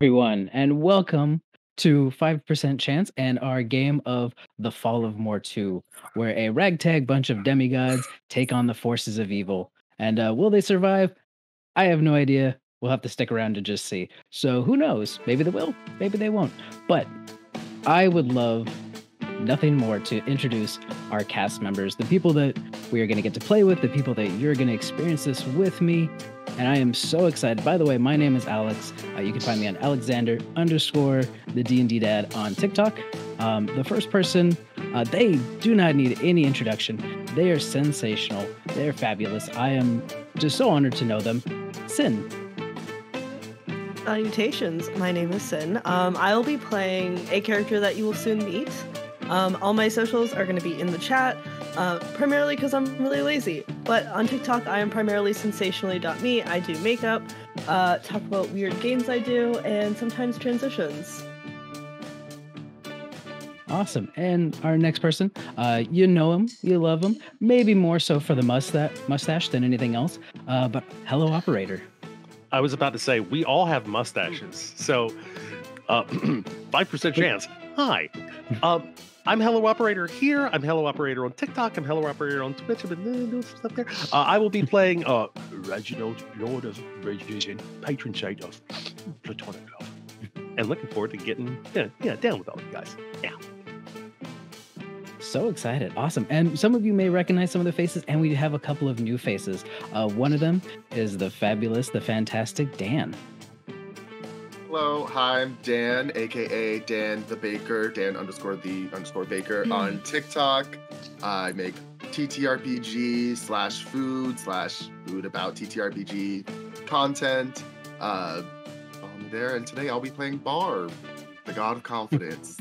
Everyone, and welcome to 5% Chance and our game of The Fall of Mortu, where a ragtag bunch of demigods take on the forces of evil. And will they survive? I have no idea. We'll have to stick around to just see. So who knows? Maybe they will, maybe they won't. But I would love nothing more to introduce our cast members, the people that we are going to get to play with, the people that you're going to experience this with me. And I am so excited. By the way, my name is Alex. You can find me on Alexander underscore the D&D dad on TikTok. The first person, they do not need any introduction. They are sensational. They're fabulous. I am just so honored to know them. Sin. Salutations, my name is Sin. I'll be playing a character that you will soon meet. All my socials are going to be in the chat, primarily because I'm really lazy. But on TikTok, I am primarily sensationally.me. I do makeup, talk about weird games I do, and sometimes transitions. Awesome. And our next person, you know him, you love him, maybe more so for the mustache than anything else. But hello, operator. I was about to say, we all have mustaches. So 5% chance. Hi. I'm Hello Operator here. I'm Hello Operator on TikTok. I'm Hello Operator on Twitch. I've been doing some stuff there. I will be playing Reginald, Lord of Region, patron saint of Platonic Love. And looking forward to getting down with all you guys. Yeah. So excited. Awesome. And some of you may recognize some of the faces, and we have a couple of new faces. One of them is the fabulous, the fantastic Dan. Hello, hi, I'm Dan, aka Dan the Baker, Dan underscore the underscore Baker on TikTok. I make TTRPG /food about TTRPG content. Follow me there, and today I'll be playing Barb, the God of Confidence.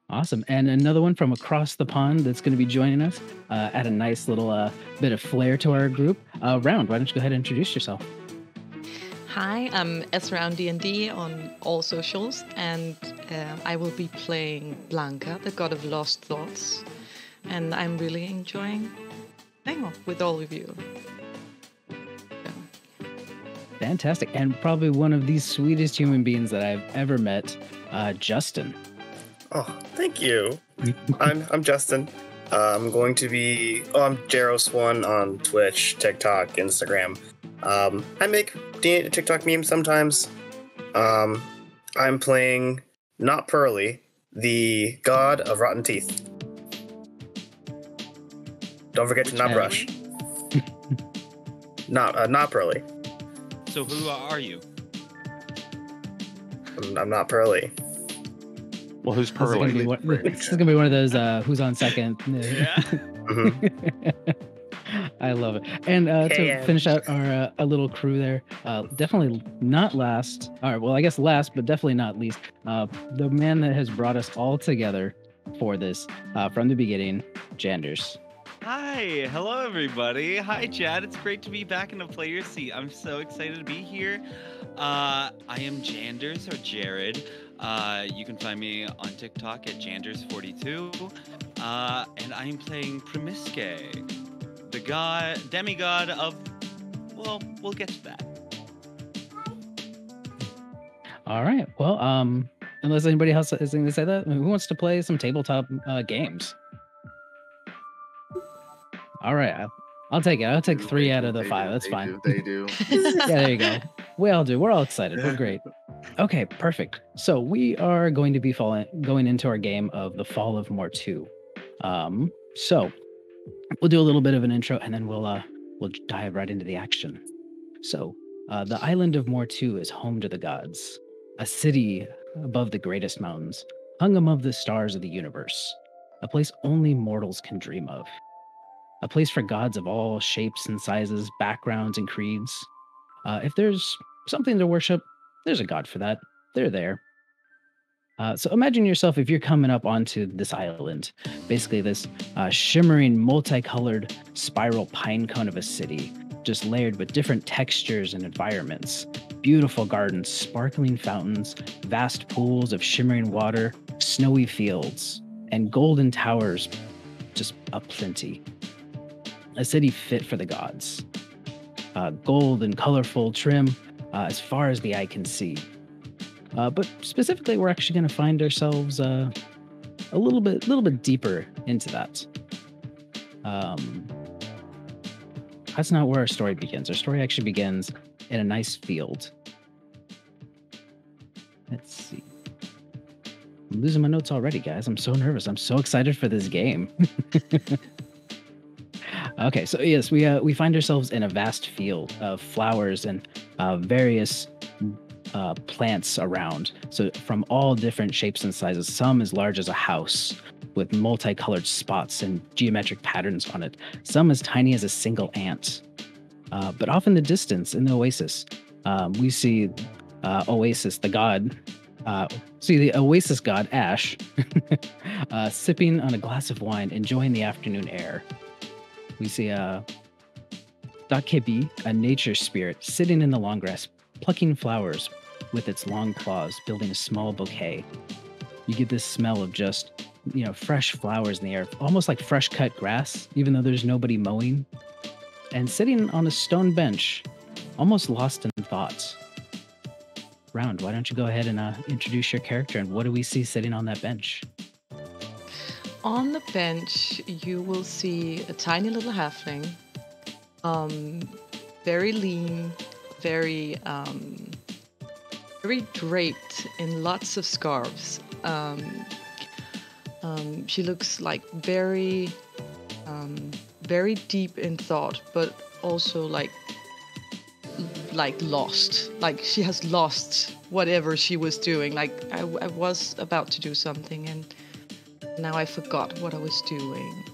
Awesome. And another one from across the pond that's going to be joining us, add a nice little bit of flair to our group. Round, why don't you go ahead and introduce yourself? Hi, I'm S-Round D&D on all socials, and I will be playing Blanca, the God of Lost Thoughts, and I'm really enjoying hanging out with all of you. Fantastic. And probably one of the sweetest human beings that I've ever met, Justin. Oh, thank you. I'm Justin. I'm going to be... I'm Jaros1 on Twitch, TikTok, Instagram. I make TikTok memes sometimes. I'm playing Not Pearly, the God of Rotten Teeth. Don't forget to not brush. Not Pearly. So who are you? I'm not Pearly. Well, who's Pearly? This is going to be one of those who's on second. Yeah. Mm-hmm. I love it. And to finish out our a little crew there, definitely not last, well, I guess last, but definitely not least, the man that has brought us all together for this from the beginning, Janders. Hi, hello everybody. Hi Chad, it's great to be back in a player seat. I'm so excited to be here. I am Janders or Jared. You can find me on TikTok at Janders42. And I am playing Promisque, the demigod of, well, we'll get to that. All right. Well, unless anybody else has anything to say that, who wants to play some tabletop games? All right. I'll take it. I'll take 3 out of the 5. That's fine. They do. Yeah, there you go. We all do. We're all excited. We're great. Okay, perfect. So we are going to be going into our game of The Fall of Mortu. So we'll do a little bit of an intro, and then we'll dive right into the action. So the island of Mortu is home to the gods, a city above the greatest mountains, hung above the stars of the universe, a place only mortals can dream of. A place for gods of all shapes and sizes, backgrounds and creeds. If there's something to worship, there's a god for that. They're there. So imagine yourself if you're coming up onto this island, basically this shimmering, multicolored spiral pine cone of a city, just layered with different textures and environments. Beautiful gardens, sparkling fountains, vast pools of shimmering water, snowy fields, and golden towers, just aplenty. A city fit for the gods. Gold and colorful trim as far as the eye can see. But specifically, we're actually going to find ourselves a little bit deeper into that. That's not where our story begins. Our story actually begins in a nice field. Let's see. I'm losing my notes already, guys. I'm so nervous. I'm so excited for this game. Okay, so yes, we find ourselves in a vast field of flowers and various plants around. So from all different shapes and sizes, some as large as a house with multicolored spots and geometric patterns on it. Some as tiny as a single ant. But off in the distance, in the oasis, we see Oasis, the god. The Oasis god, Ash, sipping on a glass of wine, enjoying the afternoon air. We see Dakebi, a nature spirit, sitting in the long grass, plucking flowers with its long claws, building a small bouquet. You get this smell of just, fresh flowers in the air, almost like fresh cut grass, even though there's nobody mowing. And sitting on a stone bench, almost lost in thoughts. Round, why don't you go ahead and introduce your character, and what do we see sitting on that bench? On the bench, you will see a tiny little halfling, very lean, very draped in lots of scarves. She looks like very deep in thought, but also like lost. Like she has lost whatever she was doing. Like I was about to do something and now I forgot what I was doing.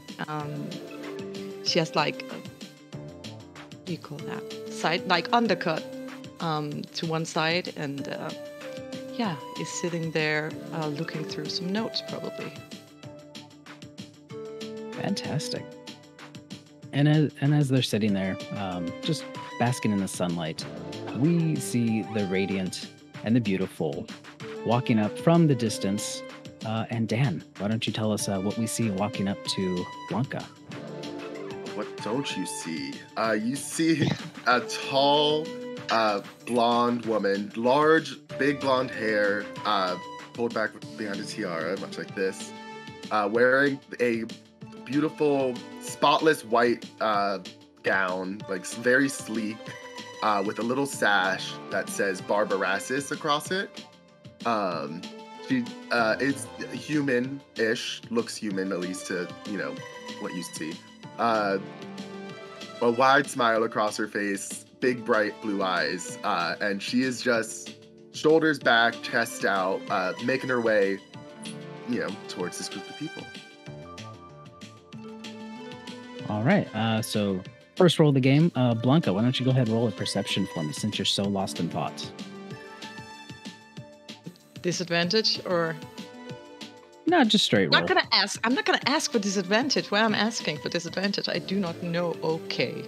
She has like, what do you call that? Side, like undercut to one side, and is sitting there looking through some notes probably. Fantastic. And as they're sitting there, just basking in the sunlight, we see the radiant and the beautiful walking up from the distance. And Dan, why don't you tell us what we see walking up to Blanca? What don't you see? You see a tall, blonde woman, large, big blonde hair, pulled back behind a tiara, much like this, wearing a beautiful, spotless white gown, like very sleek, with a little sash that says Barbarassus across it. She is human-ish, looks human at least to, what you see. A wide smile across her face, big bright blue eyes, and she is just shoulders back, chest out, making her way, towards this group of people. All right, so first roll of the game, Blanca, why don't you go ahead and roll a perception for me since you're so lost in thought. Disadvantage or? No, just straight roll. I'm not gonna ask for disadvantage. Why I'm asking for disadvantage, I do not know. Okay,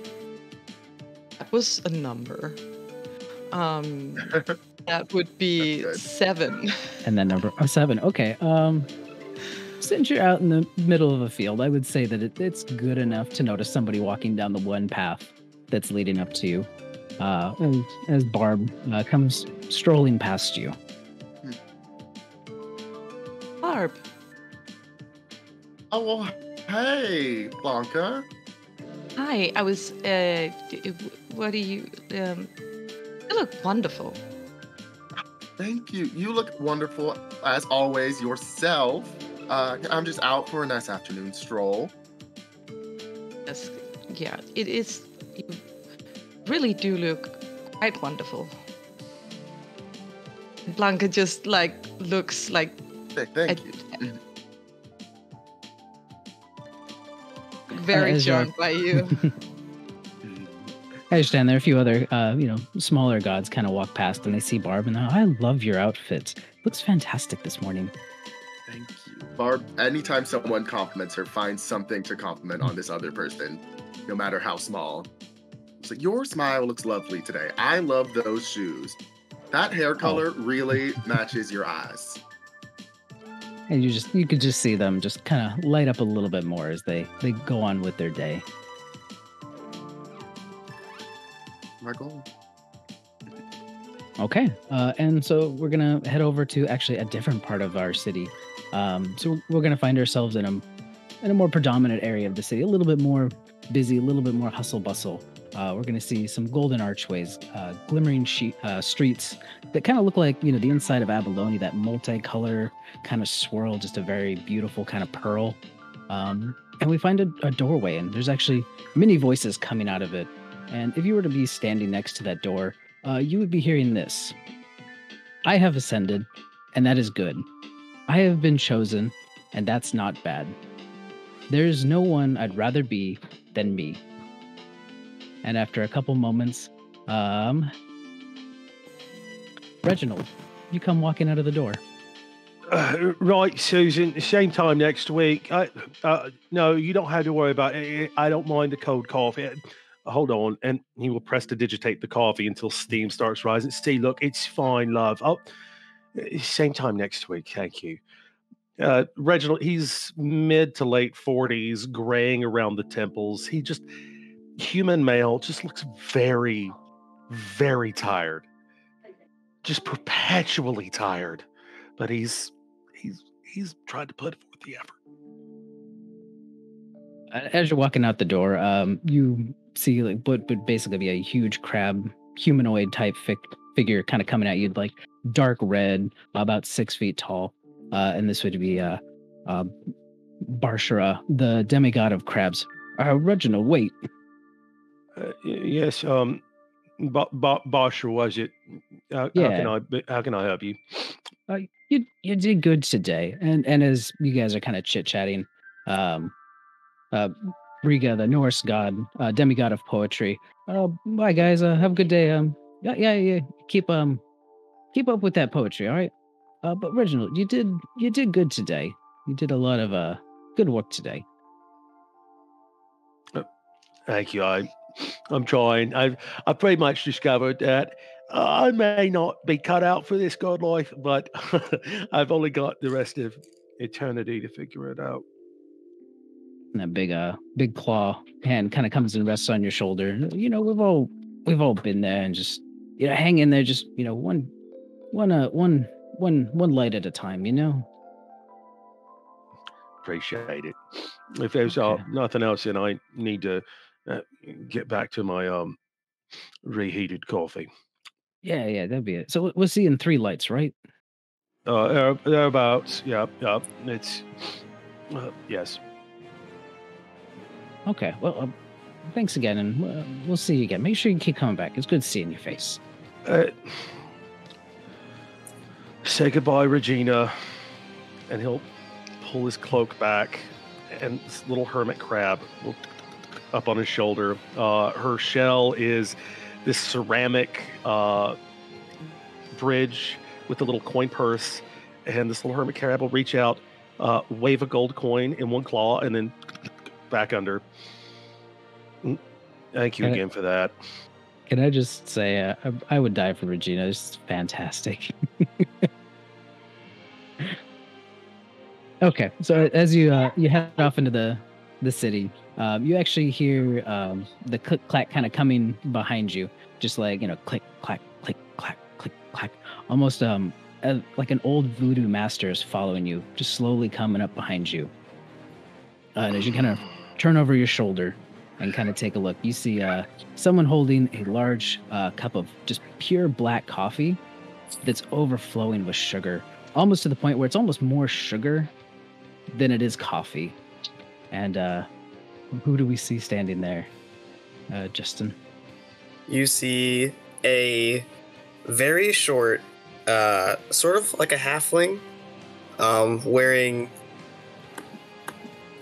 that was a number. That would be 7. And then number 7. Okay. Since you're out in the middle of a field, I would say that it's good enough to notice somebody walking down the one path that's leading up to you. As Barb comes strolling past you. Barb. Oh, well, hey, Blanca. Hi, I was, what do you look wonderful. Thank you. You look wonderful, as always, yourself. I'm just out for a nice afternoon stroll. Yes, yeah, it is. You really do look quite wonderful. Blanca just, looks like... Thank you. Very charmed by you. I understand there are a few other, smaller gods kind of walk past and they see Barb and I love your outfit. Looks fantastic this morning. Thank you. Barb, anytime someone compliments her, finds something to compliment on this other person, no matter how small. It's like, your smile looks lovely today. I love those shoes. That hair color really matches your eyes. And you could just see them just kind of light up a little bit more as they go on with their day. My goal. Okay. And so we're gonna head over to actually a different part of our city. So we're gonna find ourselves in a more predominant area of the city, a little bit more busy, a little bit more hustle bustle. We're gonna see some golden archways, glimmering streets that kind of look like the inside of abalone, that multicolor kind of swirl, just a very beautiful kind of pearl. And we find a doorway, and there's actually many voices coming out of it. And if you were to be standing next to that door, you would be hearing this. I have ascended, and that is good. I have been chosen, and that's not bad. There is no one I'd rather be than me. And after a couple moments, Reginald, you come walking out of the door. Right, Susan. Same time next week. No, you don't have to worry about it. I don't mind the cold coffee. Hold on, and he will press to digitate the coffee until steam starts rising. See, look, it's fine, love. Oh, same time next week. Thank you. Reginald, he's mid to late 40s, graying around the temples. He just, human male, just looks very, very tired. Just perpetually tired. But he's tried to put forth the effort. As you're walking out the door, you see would basically be a huge crab humanoid type figure kind of coming at you, like dark red, about 6 feet tall. And this would be Barshara, the demigod of crabs. Reginald, wait. Yes, Barshara, was it? How can I help you? You did good today, and as you guys are kind of chit chatting, Riga, the Norse god, demigod of poetry. Bye guys. Have a good day. Yeah. Keep up with that poetry, all right? But Reginald, you did good today. You did a lot of good work today. Thank you. I'm trying. I've pretty much discovered that I may not be cut out for this god life, but I've only got the rest of eternity to figure it out. And that big claw hand kind of comes and rests on your shoulder. We've all been there, and just hang in there, just one light at a time. Appreciate it. If there's nothing else, then I need to get back to my reheated coffee. Yeah, that'd be it. So we'll see you in 3 lights, right? Thereabouts. Yep. It's yes. Okay. Well, thanks again, and we'll see you again. Make sure you keep coming back. It's good seeing your face. Say goodbye, Regina. And he'll pull his cloak back, and this little hermit crab will up on his shoulder. Her shell is this ceramic bridge with a little coin purse, and this little hermit crab will reach out, wave a gold coin in one claw, and then back under. Thank you again for that. Can I just say, I would die for Regina. It's fantastic. Okay, so as you head off into the city, you actually hear the click clack kind of coming behind you, just like click clack, click clack, click clack, almost like an old voodoo master is following you, just slowly coming up behind you. And as you kind of turn over your shoulder and kind of take a look, you see someone holding a large cup of just pure black coffee that's overflowing with sugar, almost to the point where it's almost more sugar than it is coffee. And who do we see standing there, Justin? You see a very short, sort of like a halfling, wearing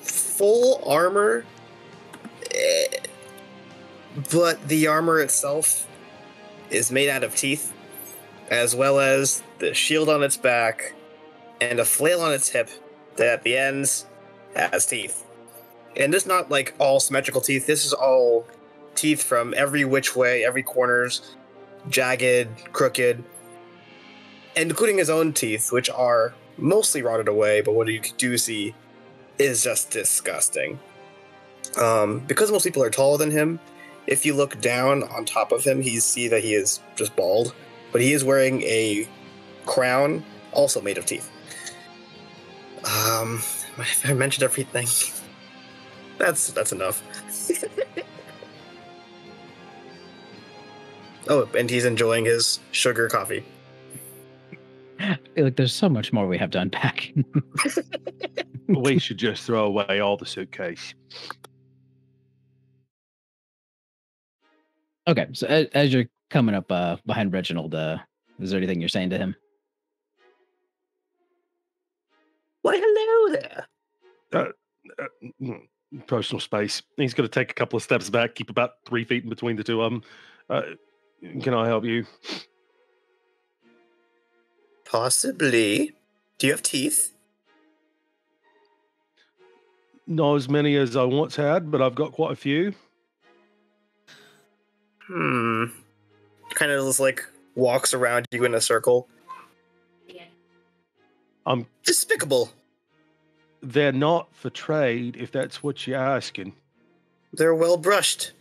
full armor, but the armor itself is made out of teeth, as well as the shield on its back and a flail on its hip that at the ends has teeth. And this is not like all symmetrical teeth. This is all teeth from every which way, every corners, jagged, crooked, and including his own teeth, which are mostly rotted away, but what you do see is just disgusting. Because most people are taller than him, if you look down on top of him, you see that he is just bald, but he is wearing a crown, also made of teeth. I mentioned everything. That's enough. Oh, and he's enjoying his sugar coffee. I feel like there's so much more we have to unpack. We should just throw away all the suitcase. Okay, so as you're coming up behind Reginald, is there anything you're saying to him? Why, hello there. Personal space. He's going to take a couple of steps back, keep about 3 feet in between the two of them. Can I help you? Possibly. Do you have teeth? Not as many as I once had, but I've got quite a few. Kind of just like walks around you in a circle. Despicable. They're not for trade, if that's what you're asking. They're well brushed.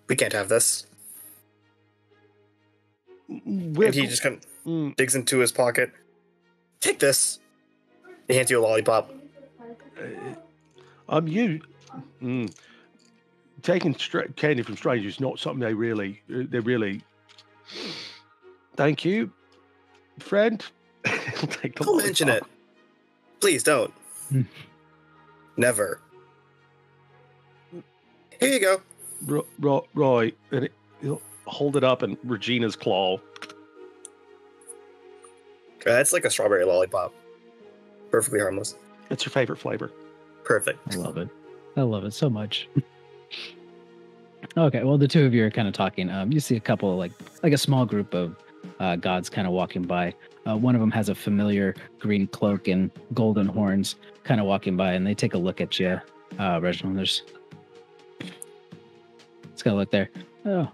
We can't have this. And he just kind of digs into his pocket. Take this. He hands you a lollipop. Taking candy from strangers is not something they really. Thank you, friend. Take the Don't mention it. Please don't. Never. Here you go. Right. And he'll hold it up in Regina's claw. That's like a strawberry lollipop. Perfectly harmless. It's your favorite flavor. Perfect. I love it. I love it so much. Okay, well, the two of you are kind of talking. You see a couple, like a small group of gods kind of walking by. One of them has a familiar green cloak and golden horns kind of walking by, and they take a look at you, Reginald. It's gonna look there. Oh,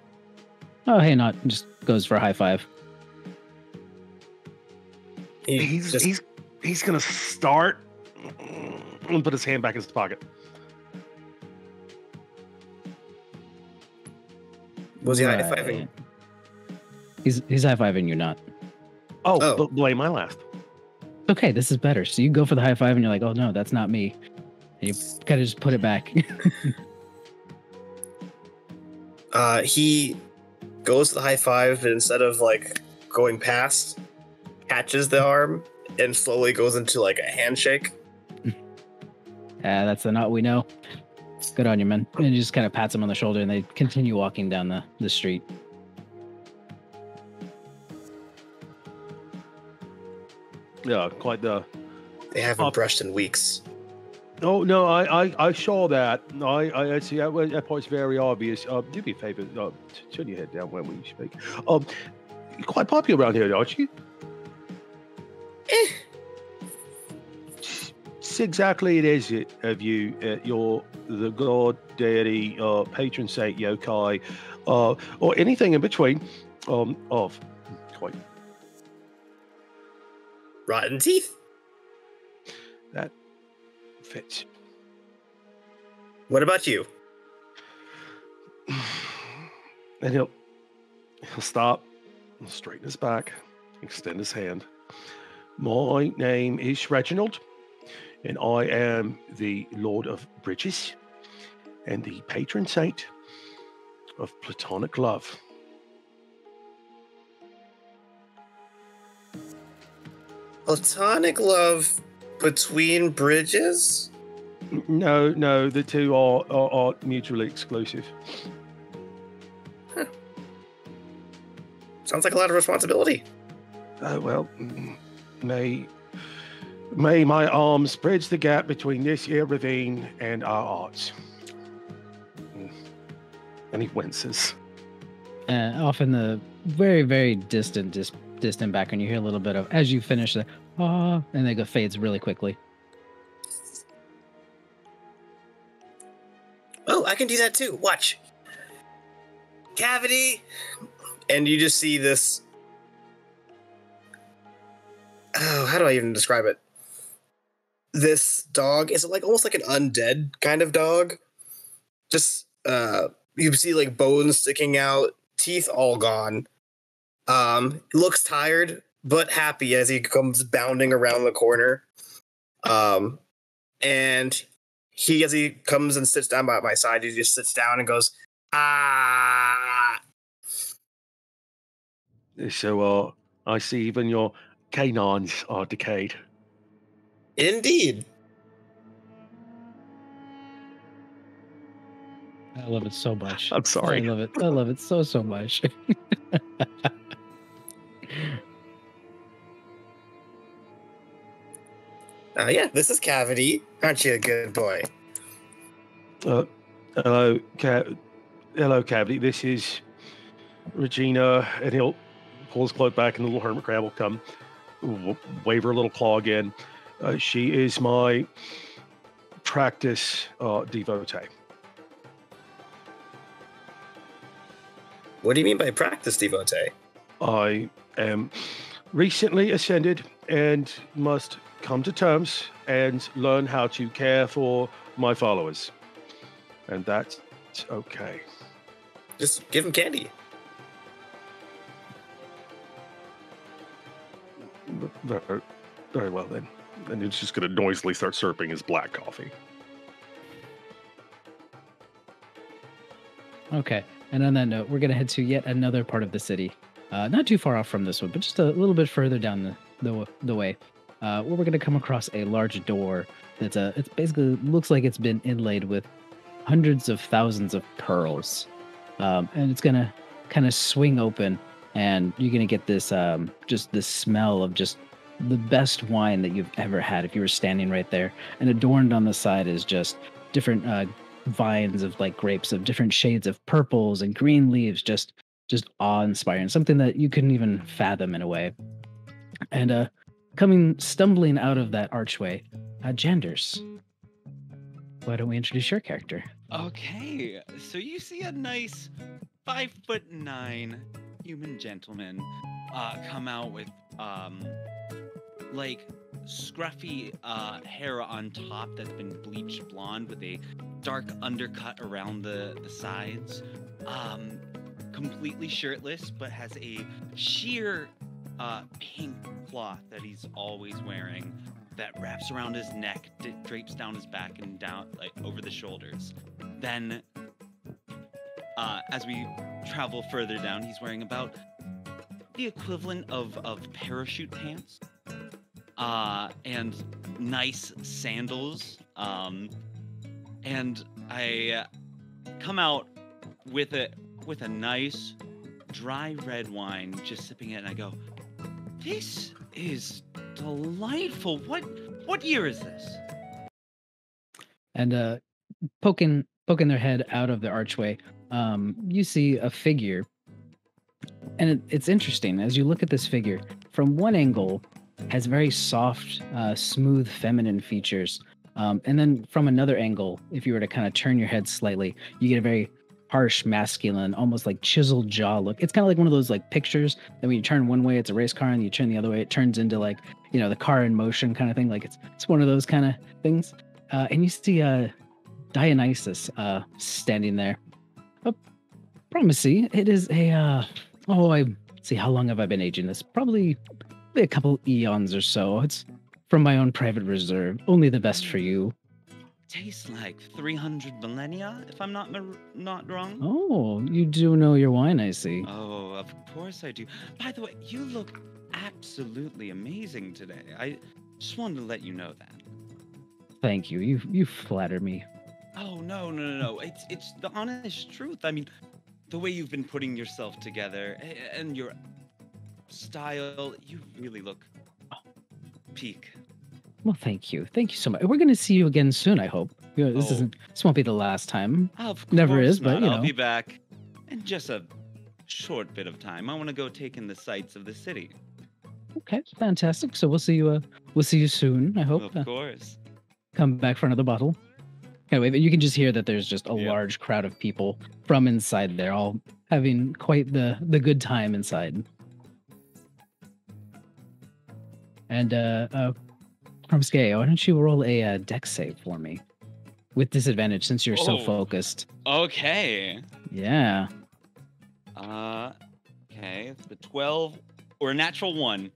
hey, not just goes for a high five. He's gonna start and put his hand back in his pocket. Was he high-fiving? He's high-fiving you, not. Oh. Blame my last. Okay, this is better. So you go for the high five and you're like, oh no, that's not me. And you kind of just put it back. He goes to the high five, but instead of like going past, catches the arm and slowly goes into like a handshake. That's the knot we know. Good on you, man. And he just kind of pats him on the shoulder and they continue walking down the street. Yeah, quite the. They haven't brushed in weeks. Oh no, I saw that. I see that part's very obvious. Do me a favor, turn your head down when we speak. You're quite popular around here, aren't you? Exactly it is it of you. You're the god, deity, patron saint, yokai, or anything in between. Of quite rotten teeth. That fits. What about you? And he'll stop, straighten his back, extend his hand. My name is Reginald, and I am the Lord of Bridges and the patron saint of platonic love. Platonic love between bridges? No, the two are mutually exclusive. Huh. Sounds like a lot of responsibility. Well, may my arms bridge the gap between this here ravine and our hearts. And he winces. Off in the very, very distant background, you hear a little bit of, as you finish the, and then it fades really quickly. Oh, I can do that too. Watch. Cavity. And you just see this. Oh, how do I even describe it? This dog is like almost like an undead kind of dog. Just you see like bones sticking out, teeth all gone. Looks tired but happy as he comes bounding around the corner. And as he comes and sits down by my side, he just sits down and goes, ah. So, I see even your canines are decayed. Indeed. I love it so much. I'm sorry. I love it. I love it so much. Yeah, this is Cavity. Aren't you a good boy? Hello, Cavity. This is Regina, and he'll pull his cloak back, and the little hermit crab will come, wave her little claw again. She is my practice devotee. What do you mean by practice devotee? I am recently ascended and must come to terms and learn how to care for my followers. And that's okay. Just give him candy. Very, very well then. And he's just going to noisily start slurping his black coffee. Okay. And on that note, we're going to head to yet another part of the city. Not too far off from this one, but just a little bit further down the way. Where we're going to come across a large door that's it's basically looks like it's been inlaid with hundreds of thousands of pearls. And it's going to kind of swing open, and you're going to get this just this smell of just the best wine that you've ever had if you were standing right there. And adorned on the side is just different vines of like grapes of different shades of purples and green leaves, just awe-inspiring, something that you couldn't even fathom in a way. And stumbling out of that archway, Genders. Why don't we introduce your character? Okay, so you see a nice 5'9" human gentleman come out with like scruffy hair on top that's been bleached blonde with a dark undercut around the sides, completely shirtless, but has a sheer pink cloth that he's always wearing that wraps around his neck, drapes down his back and down like over the shoulders. Then as we travel further down, he's wearing about the equivalent of parachute pants and nice sandals. And I come out with a nice dry red wine, just sipping it, and I go, "This is delightful. What year is this?" And poking their head out of the archway, you see a figure. And it's interesting as you look at this figure. From one angle, has very soft, smooth, feminine features. And then from another angle, if you were to kind of turn your head slightly, you get a very harsh, masculine, almost like chiseled jaw look. It's kind of like one of those like pictures that when you turn one way, it's a race car, and you turn the other way, it turns into like, the car in motion kind of thing. Like it's one of those kind of things. And you see Dionysus standing there. Promisey, it is I see, how long have I been aging this? Probably a couple eons or so. It's from my own private reserve. Only the best for you. Tastes like 300 millennia, if I'm not wrong. Oh, you do know your wine, I see. Oh, of course I do. By the way, you look absolutely amazing today. I just wanted to let you know that. Thank you. You flatter me. Oh, no. It's the honest truth. I mean, the way you've been putting yourself together and your style, you really look peak. Well, thank you. Thank you so much. We're going to see you again soon, I hope. This won't be the last time. Of course Never is, not. but I'll be back in just a short bit of time. I want to go take in the sights of the city. Okay, fantastic. So we'll see you soon, I hope. Of course. Come back for another bottle. Anyway, but you can just hear that there's just a large crowd of people from inside there, all having quite the good time inside. And Promskay, why don't you roll a dex save for me? With disadvantage, since you're so focused. Okay. Yeah. Okay, Okay, the 12 or a natural 1.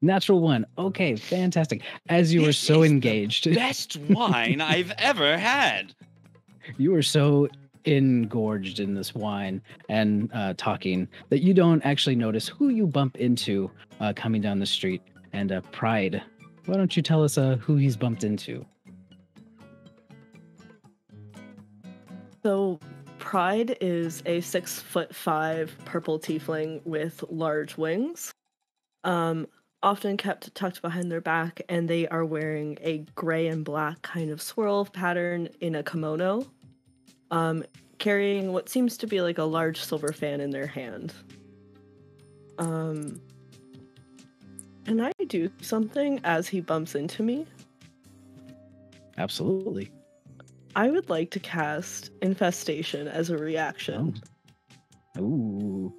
Natural 1. Okay, fantastic. As you were This so is the engaged, Best wine I've ever had. you were so engorged in this wine and talking that you don't actually notice who you bump into coming down the street. And Pride, why don't you tell us who he's bumped into? So, Pride is a 6'5" purple tiefling with large wings. Often kept tucked behind their back, and they are wearing a gray and black kind of swirl pattern in a kimono, carrying what seems to be like a large silver fan in their hand. Can I do something as he bumps into me? Absolutely. I would like to cast Infestation as a reaction. Oh. Ooh.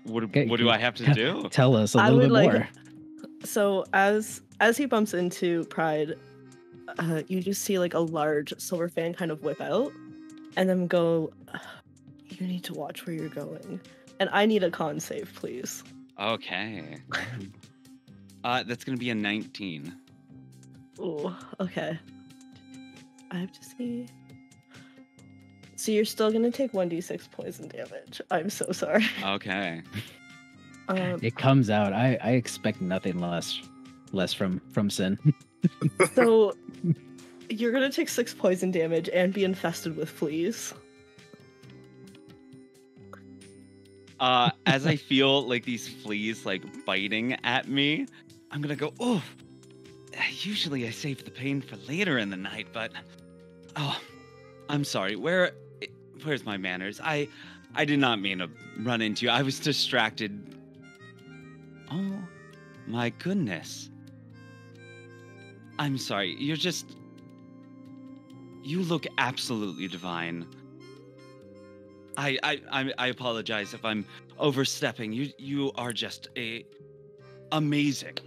What do I have to do? Tell us a I little would bit more. So as he bumps into Pride, you just see like a large silver fan kind of whip out, and then go, "You need to watch where you're going," and I need a con save, please. Okay. That's gonna be a 19. Ooh, okay. I have to see. So you're still gonna take 1d6 poison damage. I'm so sorry. Okay. It comes out. I expect nothing less from Sin. So you're gonna take 6 poison damage and be infested with fleas. As I feel like these fleas like biting at me, I'm gonna go, oh, usually I save the pain for later in the night, but I'm sorry. Where's my manners? I did not mean to run into you. I was distracted. Oh my goodness. I'm sorry. You look absolutely divine. I apologize if I'm overstepping. You are just amazing.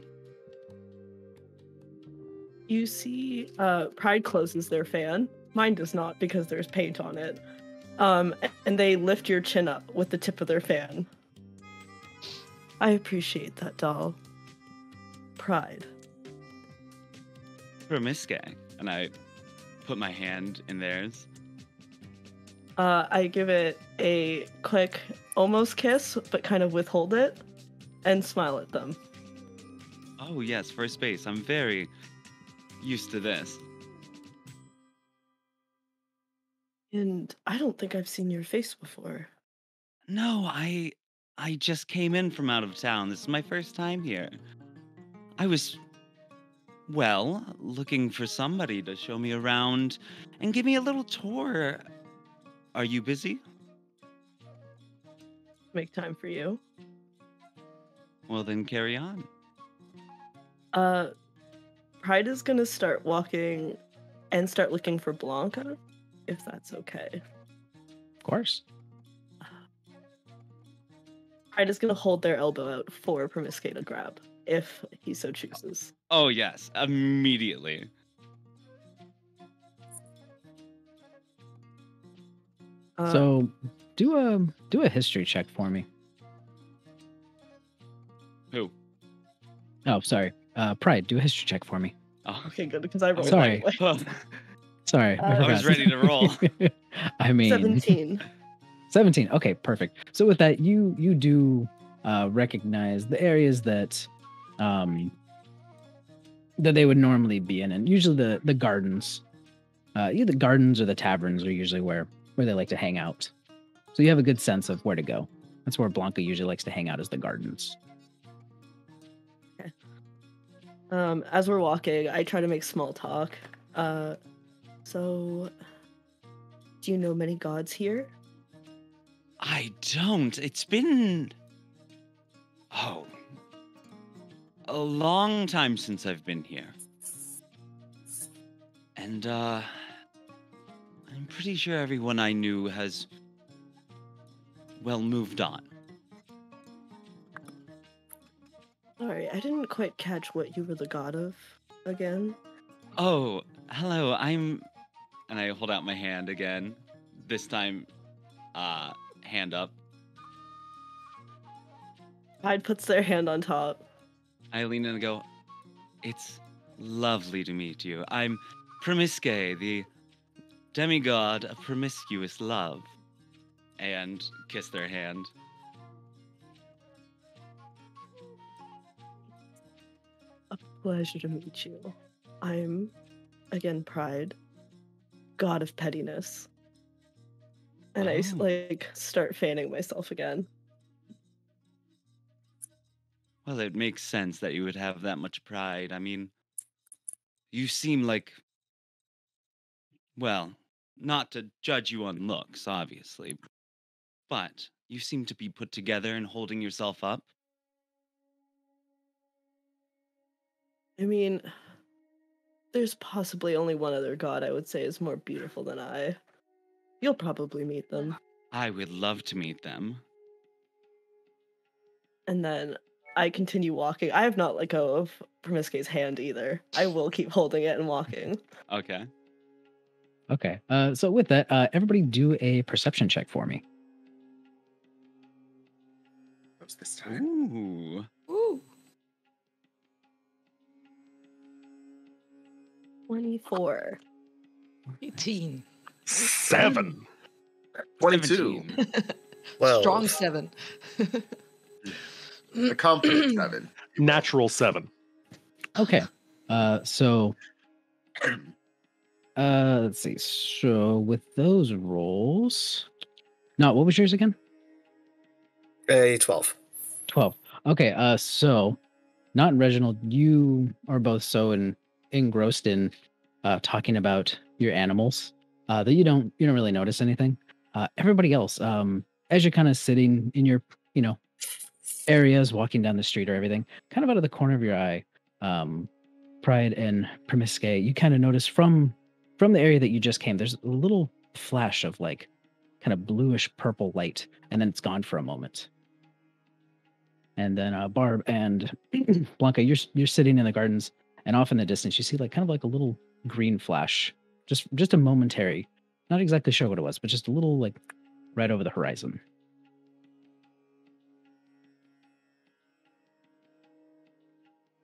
You see, Pride closes their fan. Mine does not because there's paint on it. And they lift your chin up with the tip of their fan. I appreciate that, doll. Pride. Promisque. And I put my hand in theirs. I give it a quick, almost kiss, but kind of withhold it, and smile at them. Oh yes, first base. I'm very used to this. And I don't think I've seen your face before. No, I just came in from out of town. This is my first time here. I was, well, looking for somebody to show me around and give me a little tour. Are you busy? Make time for you. Well, then carry on. Pride is gonna start walking and start looking for Blanca, if that's okay. Of course. Pride is gonna hold their elbow out for Promisque to grab, if he so chooses. Oh, yes, immediately. So do a history check for me. Who? Oh, sorry. Pride, do a history check for me. Oh, Okay, good, because I rolled Sorry. that way. Sorry. I I was forgot. ready to roll. I mean 17. 17. Okay, perfect. So with that, you do recognize the areas that that they would normally be in, and usually the gardens, either the gardens or the taverns are usually where they like to hang out. So you have a good sense of where to go. That's where Blanca usually likes to hang out, is the gardens. As we're walking, I try to make small talk. So, do you know many gods here? I don't. It's been a long time since I've been here. And I'm pretty sure everyone I knew has well moved on. Sorry, I didn't quite catch what you were the god of again. Oh, hello. I'm and I hold out my hand again. This time, hand up. Pride puts their hand on top. I lean in and go, "It's lovely to meet you. I'm Promisque, the demigod of promiscuous love." And kiss their hand. A pleasure to meet you. I'm, again, Pride, god of pettiness. And I start fanning myself again. Well, it makes sense that you would have that much pride. I mean, you seem like, well, not to judge you on looks, obviously, but you seem to be put together and holding yourself up. I mean, there's possibly only one other god I would say is more beautiful than I. You'll probably meet them. I would love to meet them. And then I continue walking. I have not let go of Promiscue's hand either. I will keep holding it and walking. Okay. Okay. So with that, everybody do a perception check for me. What's this time? Ooh. Ooh. 24. 18. 7. 22. 17. Well, Strong 7. A confident 7. Natural 7. Okay. So let's see. So with those rolls, no, what was yours again? a 12. 12. Okay. So not and Reginald, you are both so engrossed in talking about your animals that you don't really notice anything. Everybody else, as you're kind of sitting in your areas, walking down the street or everything, kind of out of the corner of your eye, Pride and Promisque, you kind of notice from the area that you just came, there's a little flash of like kind of bluish purple light, and then it's gone for a moment. And then Barb and Blanca, you're sitting in the gardens, and off in the distance you see like kind of like a little green flash, just a momentary, not exactly sure what it was, but just a little like right over the horizon.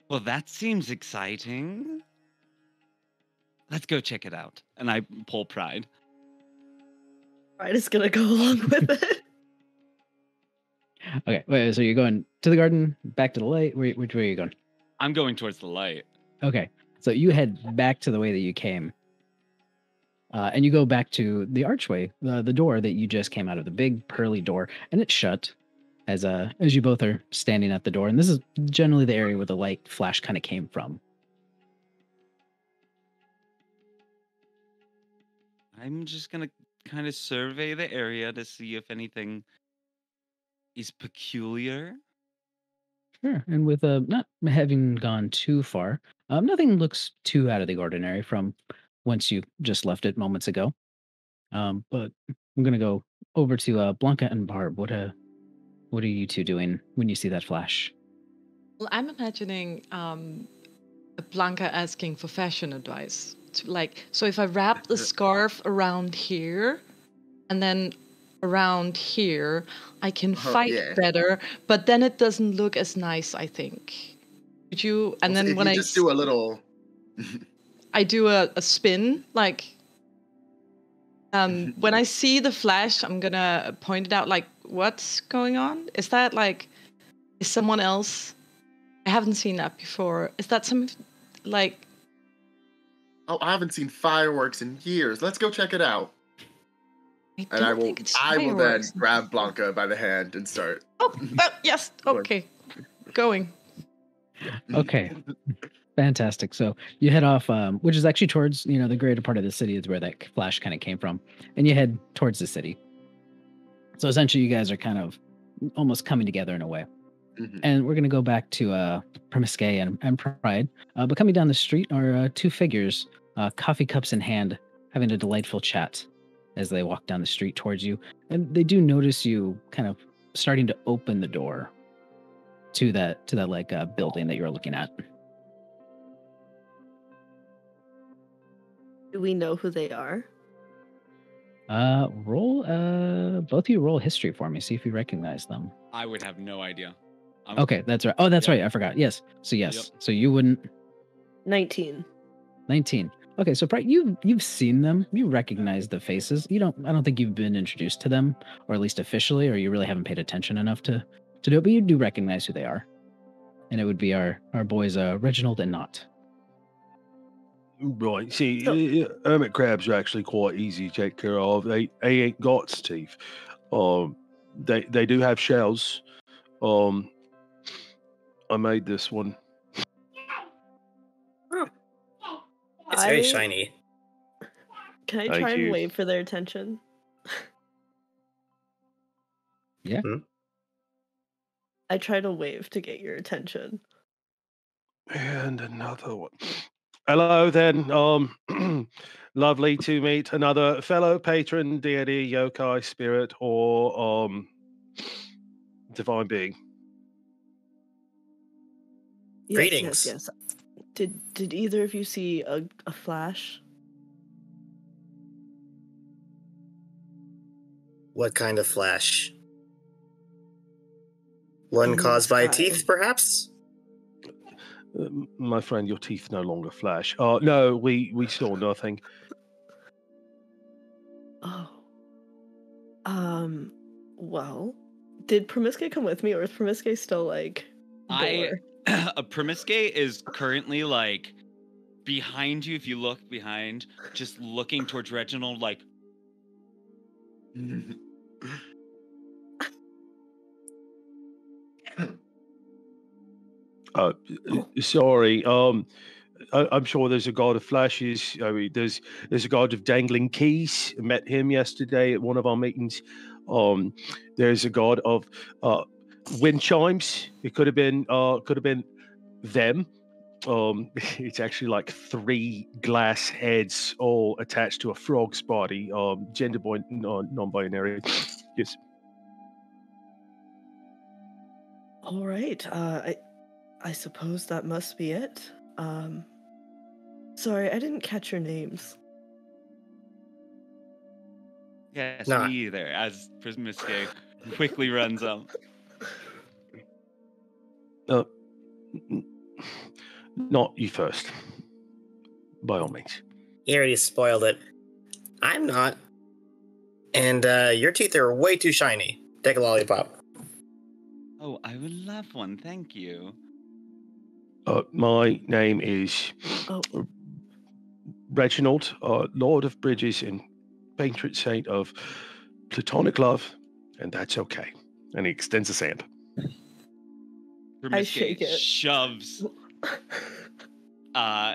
Well, that seems exciting. Let's go check it out. And I pull Pride. Pride is gonna go along with it. Okay, wait, so you're going to the garden, back to the light? Which way are you going? I'm going towards the light. Okay, so you head back to the way that you came. And you go back to the archway, the door that you just came out of, the big pearly door, and it's shut as you both are standing at the door. And this is generally the area where the light flash kind of came from. I'm just going to kind of survey the area to see if anything is peculiar. Sure. And with not having gone too far, nothing looks too out of the ordinary from once you just left it moments ago. But I'm gonna go over to Blanca and Barb. What are you two doing when you see that flash? Well, I'm imagining Blanca asking for fashion advice. So if I wrap the scarf around here and then around here, I can fight better, but then it doesn't look as nice, I think. Could you? And then when I just do a little, I do a spin, like when I see the flash, I'm gonna point it out, like, what's going on? Is that is someone else? I haven't seen that before. Is that some like? Oh, I haven't seen fireworks in years. Let's go check it out. I will then grab Blanca by the hand and start. Oh, yes. Okay. Going. Okay. Fantastic. So you head off, which is actually towards, the greater part of the city is where that flash kind of came from. And you head towards the city. So essentially you guys are kind of almost coming together in a way. Mm-hmm. And we're going to go back to Promisque and Pride. But coming down the street are two figures, coffee cups in hand, having a delightful chat as they walk down the street towards you. And they do notice you kind of starting to open the door to that building that you're looking at. Do we know who they are? Roll. Both of you roll history for me. See if you recognize them. I would have no idea. Okay, that's right. Oh, that's Yep. right. I forgot. Yes. So yes. Yep. So you wouldn't. 19. 19. Okay, so you've seen them. You recognize the faces. I don't think you've been introduced to them, or at least officially, or you really haven't paid attention enough to do it. But you do recognize who they are, and it would be our boys, Reginald and Knot. Right. See, hermit crabs are actually quite easy to take care of. They ain't got teeth. They do have shells. I made this one. It's very shiny. Can I Thank try and you. wave for their attention? Yeah. I try to wave to get your attention. And another one. Hello, then. Lovely to meet another fellow patron, deity, yokai, spirit, or divine being. Yes, Greetings. Yes. Did either of you see a flash? What kind of flash? One In the caused by sky. teeth, perhaps? My friend, your teeth no longer flash. No, we saw nothing. Oh. Well, did Promisque come with me, or is Promisque still like bored? Promisque is currently like behind you. If you look behind, just looking towards Reginald, like. Sorry. I'm sure there's a god of flashes. I mean, there's a god of dangling keys. I met him yesterday at one of our meetings. There's a god of wind chimes. It could have been them. It's actually like 3 glass heads all attached to a frog's body. Gender non-binary. Yes. All right. I suppose that must be it. Sorry, I didn't catch your names. Yes, Nah. me either. As Promisque quickly runs up. Not you first. By all means. He already spoiled it. I'm not. And your teeth are way too shiny. Take a lollipop. Oh, I would love one. Thank you. My name is Reginald, Lord of Bridges and patron saint of platonic love, and that's okay. And he extends his hand. I shake it. Shoves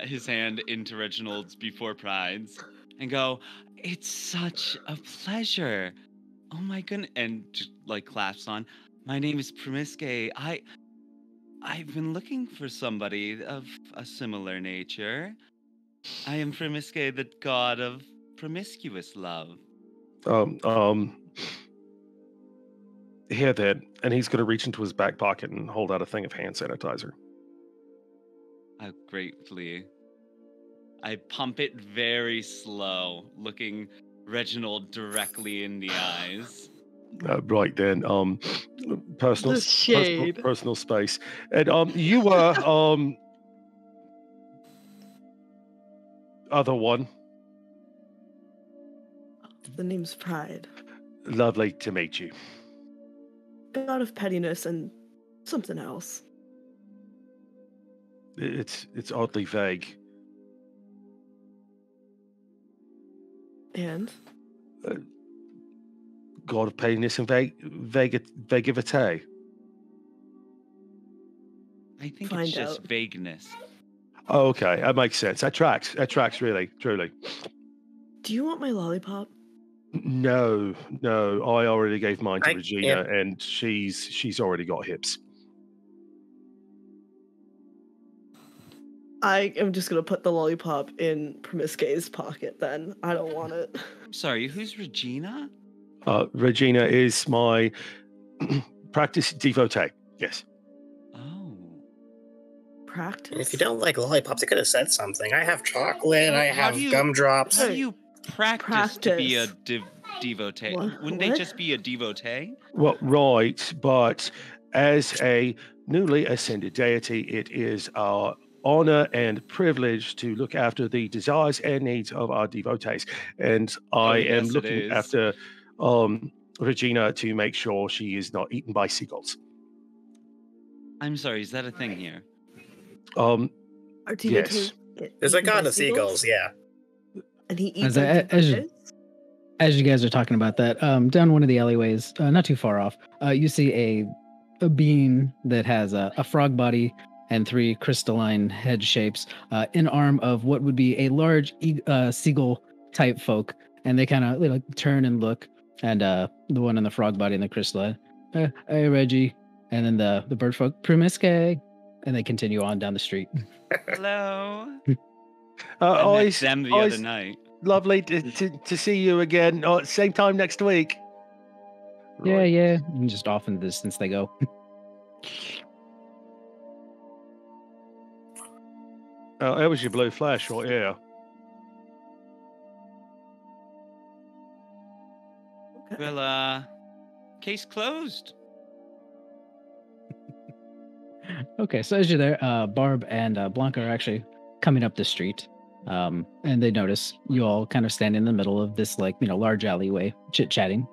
his hand into Reginald's before prides and go, "It's such a pleasure. Oh my goodness." And just like claps on. My name is Promisque. I've been looking for somebody of a similar nature. I am Promisque, the god of promiscuous love. Here then, and he's going to reach into his back pocket and hold out a thing of hand sanitizer. Gratefully. I pump it very slow, looking Reginald directly in the eyes. Right then, personal The shade. personal space, and you were other one. The name's Pride. Lovely to meet you. God of pettiness and something else. It's oddly vague. And? God of pettiness and vagivite. I think Find it's just out. vagueness. Oh, okay, that makes sense. That tracks. Really, truly. Do you want my lollipop? No. I already gave mine to I Regina, can't- and she's already got hips. I am just gonna put the lollipop in Promisque's pocket then. I don't want it. I'm sorry, who's Regina? Regina is my practice devotee. Yes. Oh. practice? If you don't like lollipops, I could have said something. I have chocolate. I How have do you- gumdrops. How do you practice to be a Practice. devotee? What? Wouldn't they just be a devotee? Well, right, but as a newly ascended deity, it is our honor and privilege to look after the desires and needs of our devotees. And I am yes, it looking is. after Regina to make sure she is not eaten by seagulls. I'm sorry, is that a thing here? Our Yes. devotees get There's a eaten by god of seagulls, yeah. And he As eats them to as- birds? As you guys are talking about that, down one of the alleyways, not too far off, you see a being that has a frog body and 3 crystalline head shapes, in arm of what would be a large seagull type folk, and they kind of turn and look, and the one in the frog body and the crystalline, hey Reggie, and then the bird folk, Primisque, and they continue on down the street. Hello. I met Always, them the always other night. lovely to see you again. Same time next week. Yeah, Right. yeah, and just off in the distance they go. That was your blue flash right here. Okay. Well, case closed. Okay, so as you're there, Barb and Blanca are actually coming up the street, and they notice you all kind of stand in the middle of this, large alleyway, chit-chatting.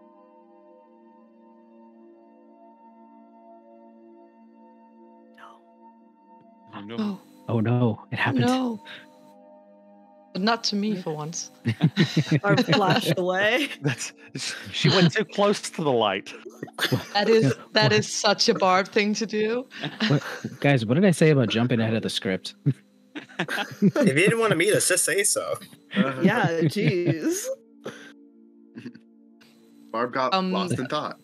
Oh, no. Oh, Oh no, it happened. no. But not to me for once. Or flashed away. She went too close to the light. That is such a Barb thing to do. Guys, what did I say about jumping ahead of the script? If you didn't want to meet us, just say so. Yeah, jeez. Barb got lost in thought.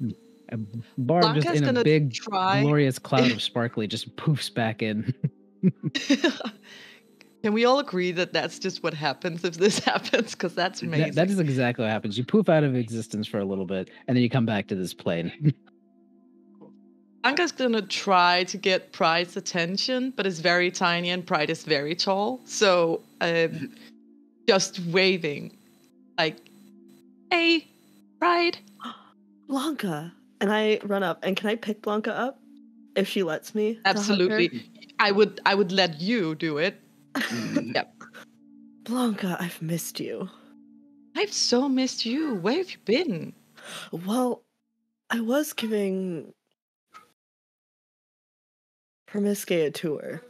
Barb Blanca's just in a gonna big, try. glorious cloud of sparkly just poofs back in. Can we all agree that that's just what happens if this happens? Because that's amazing. That is exactly what happens. You poof out of existence for a little bit, and then you come back to this plane. Blanca's gonna try to get Pride's attention, but is very tiny and Pride is very tall. So just waving like, hey, Pride. Blanca. And I run up. And can I pick Blanca up? If she lets me? to hug her? Absolutely. I would let you do it. Yep. Blanca, I've missed you. I've so missed you. Where have you been? Well, I was giving Promisque a tour.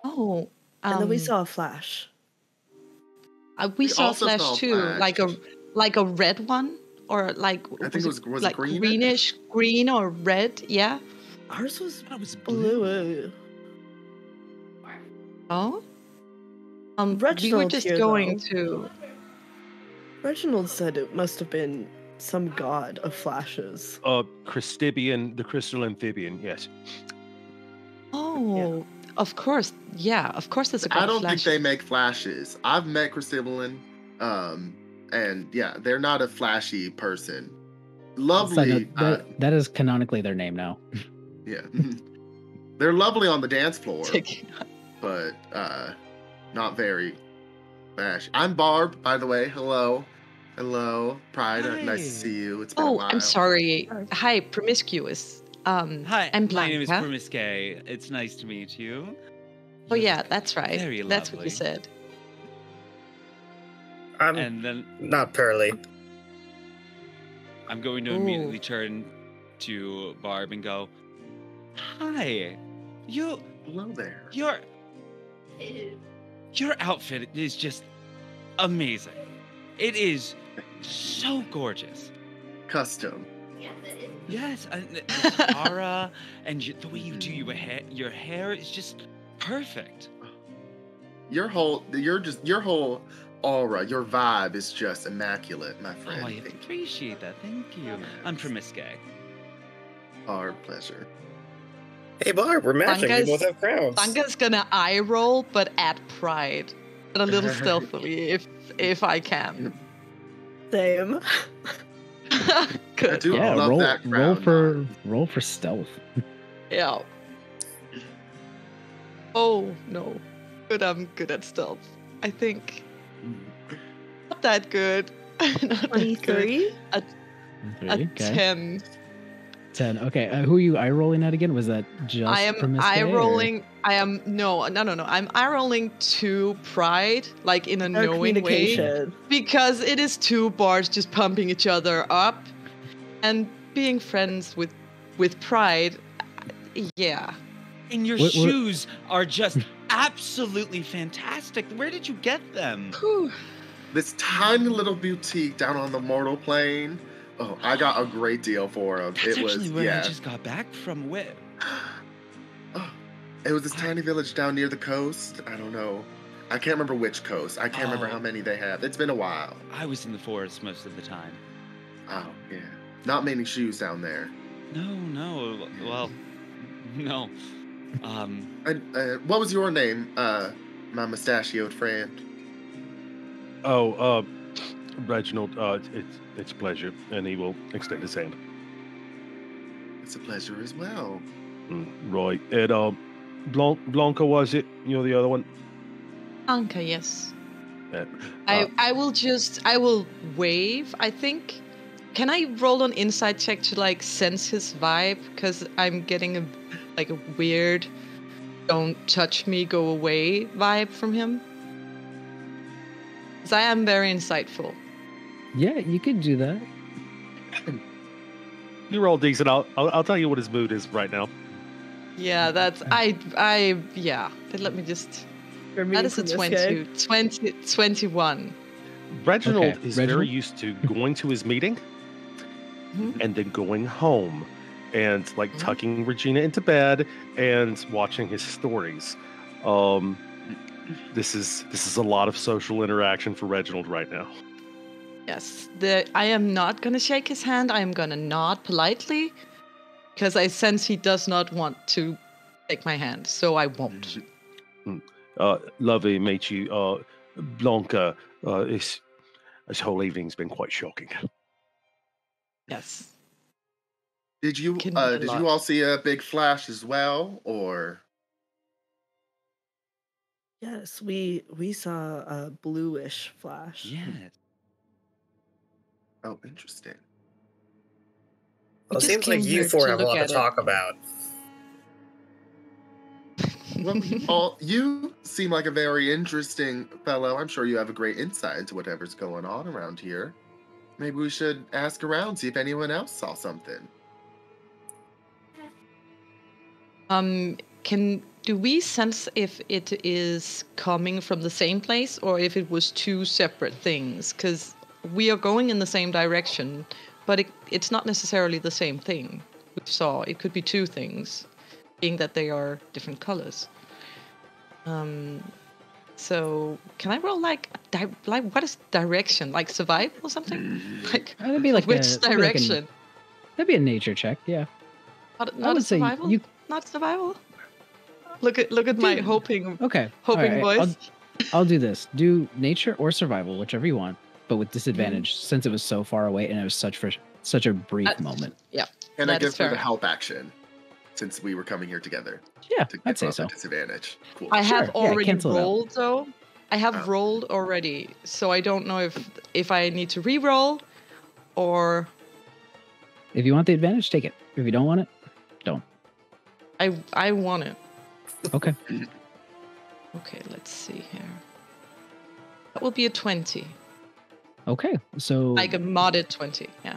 Oh, And then we saw a flash. we saw also Flash saw too, Flash. like a red one, or like I think was it like green? greenish, green or red? Yeah. Ours was That was blue. Oh. We were Reginald's just here, going though. to. Reginald said it must have been some god of flashes. Christibian, the crystal amphibian, yes. Oh, of course. Yeah, of course. There's a god I of don't think Flash. they make flashes. I've met Christibulin, and yeah, they're not a flashy person. Lovely. Side note, that is canonically their name now. Yeah. They're lovely on the dance floor, Taking- but not very flashy. I'm Barb, by the way. Hello. Hello. Pride, nice to Hi. see you. It's been a Oh, while. I'm sorry. Hi, promiscuous. Hi, I'm my name is Blanca. Promisque. It's nice to meet you. Oh yeah, that's right. Very That's what lovely. you said. I'm And then not Pearly. I'm going to Ooh. immediately turn to Barb and go, "Hi, you, Hello there. your outfit is just amazing. It is so gorgeous. Custom. Yes, and the tiara and the way you do your hair is just perfect. Your whole aura, your vibe is just immaculate, my friend. Oh, I Thank you. appreciate that. Thank you. I'm Promisque. Our pleasure. Hey, Barb, we're matching. We Blanca's- both have crowns. Blanca's gonna eye roll, but at Pride, but a little stealthily, if I can. Same. I Good. do Yeah, love roll, that roll crown. for roll for stealth. Yeah. Oh no, but I'm good at stealth. I think not that good. Not that good. 23? A Okay. 10. 10. Okay. Who are you eye rolling at again? Was that just I am Promisque, eye or- rolling. I am no. I'm eye rolling to pride, like in a Our knowing way, communication. because it is two bars just pumping each other up, and being friends with pride. Yeah. And your What- shoes are just absolutely fantastic. Where did you get them? Whew. This tiny little boutique down on the mortal plane. Oh, I got a great deal for them. That's It was actually where I yeah. just got back from. Where? Oh, it was this tiny village down near the coast. I don't know. I can't remember which coast. I can't remember Oh. how many they have. It's been a while. I was in the forest most of the time. Oh yeah, not many shoes down there. No. Well, no. And what was your name, my mustachioed friend? Oh, Reginald, it's a pleasure, and he will extend his hand. It's a pleasure as well. Right, and Blanca, was it? You're the other one. Anka, yes. Uh, I will wave, I think. Can I roll an insight check to like sense his vibe? Because I'm getting a weird don't touch me, go away vibe from him. Because I am very insightful. Yeah, you could do that. You roll decent. I'll tell you what his mood is right now. Yeah, that's yeah. Let me just For me, that is a Promisque. 21. Reginald Okay, is Reginald? very used to going to his meeting Mhm. and then going home and like Mhm. tucking Regina into bed and watching his stories. This is a lot of social interaction for Reginald right now. Yes. I am not gonna shake his hand. I am gonna nod politely. Because I sense he does not want to take my hand, so I won't. Lovely to meet you, Blanca. This whole evening's been quite shocking. Yes. Did you Can be a did lot. you all see a big flash as well, or? Yes, we saw a bluish flash. Yes. Oh, interesting. Well, it just seems like came you here four to have a look lot to at it. talk about. Well, you seem like a very interesting fellow. I'm sure you have a great insight into whatever's going on around here. Maybe we should ask around, see if anyone else saw something. Do we sense if it is coming from the same place or if it was two separate things? Because we are going in the same direction, but it's not necessarily the same thing we saw. It could be two things, being that they are different colors. So can I roll like what is direction? Like survival or something? Like That'd be like which direction? That'd be a nature check. Yeah. Not I a would say survival. you. Not survival. Look at my hoping Okay. hoping all right, voice. I'll do this. Do nature or survival, whichever you want, but with disadvantage Mm-hmm. since it was so far away and it was such a brief That's- moment. Yeah. And I That is guess for the fair. help action, since we were coming here together Yeah, to I'd get say off so. at disadvantage. Cool. I Sure, have yeah, already cancel it out. rolled though. I have Oh. rolled already, so I don't know if I need to re-roll or If you want the advantage, take it. If you don't want it, don't. I want it. Okay. Okay, let's see here. That will be a 20. Okay. So Like a modded 20, yeah.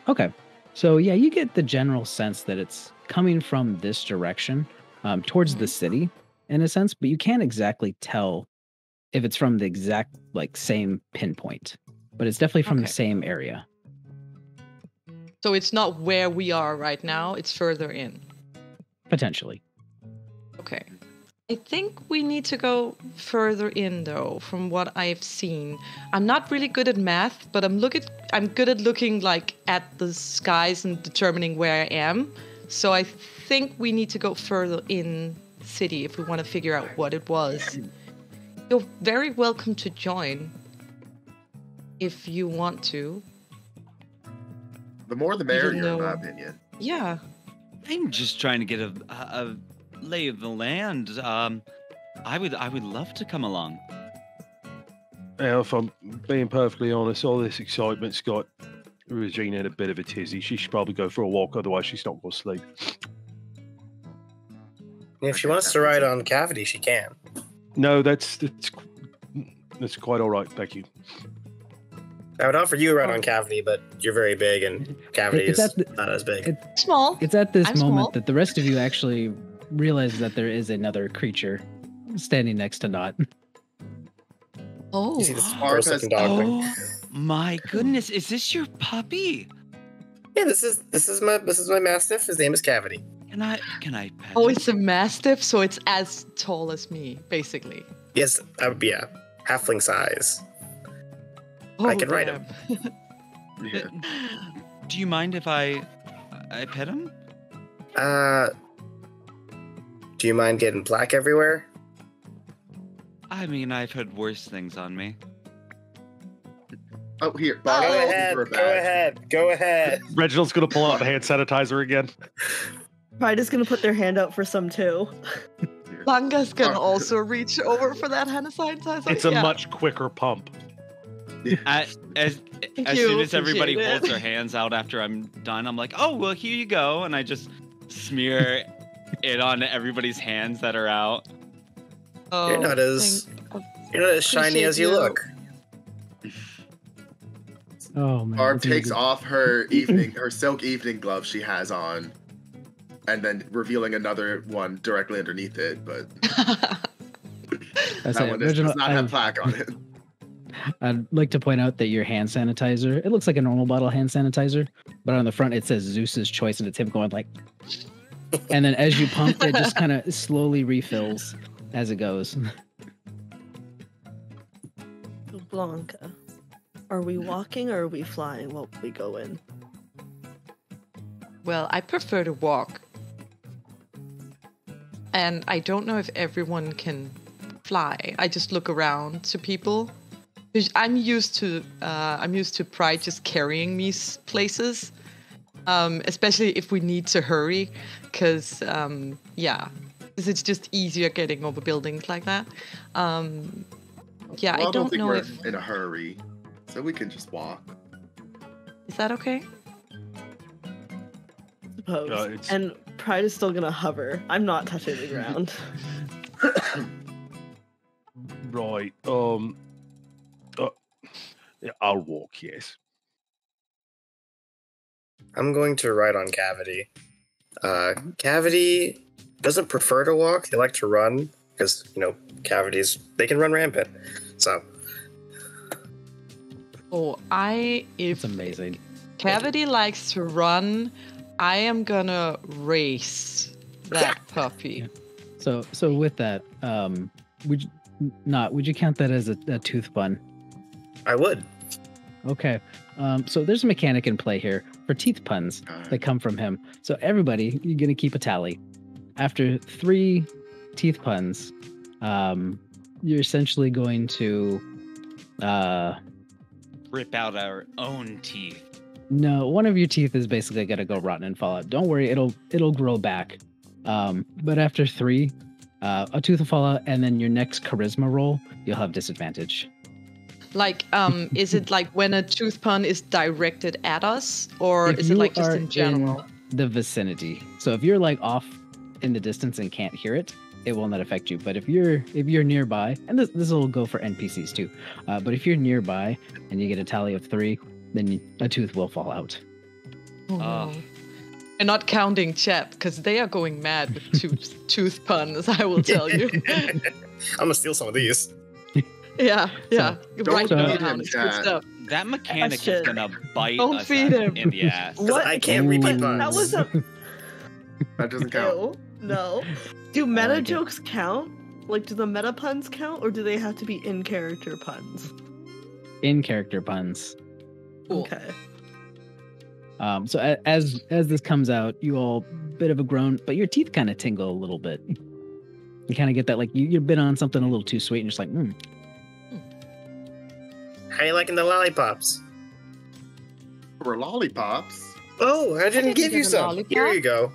okay. So yeah, you get the general sense that it's coming from this direction, towards the city, in a sense, but you can't exactly tell if it's from the exact like same pinpoint. But it's definitely from the Okay. same area. So it's not where we are right now, it's further in. Potentially. Okay. I think we need to go further in though, from what I've seen. I'm not really good at math, but I'm good at looking like at the skies and determining where I am. So I think we need to go further in the city if we want to figure out what it was. You're very welcome to join if you want to. The more the merrier, in my though- opinion. Yeah. I'm just trying to get a lay of the land. I would love to come along. Now, if I'm being perfectly honest, all this excitement's got Regina in a bit of a tizzy. She should probably go for a walk, otherwise she's not going to sleep. If she wants to ride on Cavity, she can. No, that's quite all right. Thank you. I would offer you a ride on Cavity, but you're very big and Cavity is not as big. Small. It's at this I'm moment small. that the rest of you actually realize that there is another creature standing next to Not. Oh. You see this gross looking dog thing? Oh my goodness! Is this your puppy? Yeah, this is my Mastiff. His name is Cavity. Can I pet Oh, him? it's a mastiff, so it's as tall as me, basically. Yes, I would be a halfling size. Oh, I can ride him. Yeah. Do you mind if I pet him? Do you mind getting plaque everywhere? I mean, I've heard worse things on me. Oh, here. Go Bob, I'll give ahead. her a Go badge. ahead. Go ahead. Reginald's going to pull out hand sanitizer again. Pride is gonna put their hand out for some too. Langa's gonna Oh. also reach over for that hand sanitizer. It's a much quicker pump. As you, soon as everybody appreciate holds it. their hands out after I'm done, I'm like, oh, well, here you go. And I just smear it on everybody's hands that are out. Oh, You're not as shiny Appreciate as you you. look. Oh man. Barb that's takes amazing. off her silk evening glove she has on, and then revealing another one directly underneath it. But That's that it. one does Reginald, not have plaque on it. I'd like to point out that your hand sanitizer, it looks like a normal bottle hand sanitizer, but on the front it says Zeus's choice, and it's him going like, and then as you pump, it just kind of slowly refills as it goes. Blanca, are we walking or are we flying while we go in? Well, I prefer to walk. And I don't know if everyone can fly. I just look around to people. 'Cause I'm used to Pride just carrying me places. Especially if we need to hurry, because it's just easier getting over buildings like that. Well, I don't think know we're if in a hurry, so we can just walk. is that okay. Suppose. it's- And Pride is still gonna hover. I'm not touching the ground. Right. Yeah, I'll walk. Yes. I'm going to ride on Cavity. Cavity doesn't prefer to walk. They like to run because, cavities, they can run rampant. So, Oh, It's amazing. Cavity likes to run, I am gonna race that puppy. So with that, would you count that as a tooth pun? I would. Okay. So there's a mechanic in play here for teeth puns that come from him. So everybody, you're gonna keep a tally. After 3 teeth puns, you're essentially going to Rip out our own teeth. no, one of your teeth is basically gonna go rotten and fall out. Don't worry, it'll grow back. But after 3, a tooth will fall out, and then your next charisma roll, you'll have disadvantage. Like, is it like when a tooth pun is directed at us, or If is it you like just are in general? the vicinity. So if you're like off in the distance and can't hear it, it will not affect you. But if you're nearby, and this will go for NPCs too, but if you're nearby and you get a tally of 3, then a tooth will fall out. Oh, no. And not counting Chep, because they are going mad with tooth puns, I will tell you. I'm gonna steal some of these. yeah. Right don't now, feed him, it's good Chad. stuff. That mechanic is Shit. gonna bite Don't us feed him. in the ass. 'Cause I can't repeat Ooh. puns. That was a That doesn't count. no. Do meta like it. jokes count? Like, do the meta puns count, or do they have to be in character puns? In character puns. Cool. Okay. So as this comes out, you all bit of a groan, but your teeth kind of tingle a little bit. You kind of get that like you've been on something a little too sweet, and you're just like, How you liking the lollipops? We're lollipops. Oh, I didn't didn't give you get a some. lollipop. Here you go.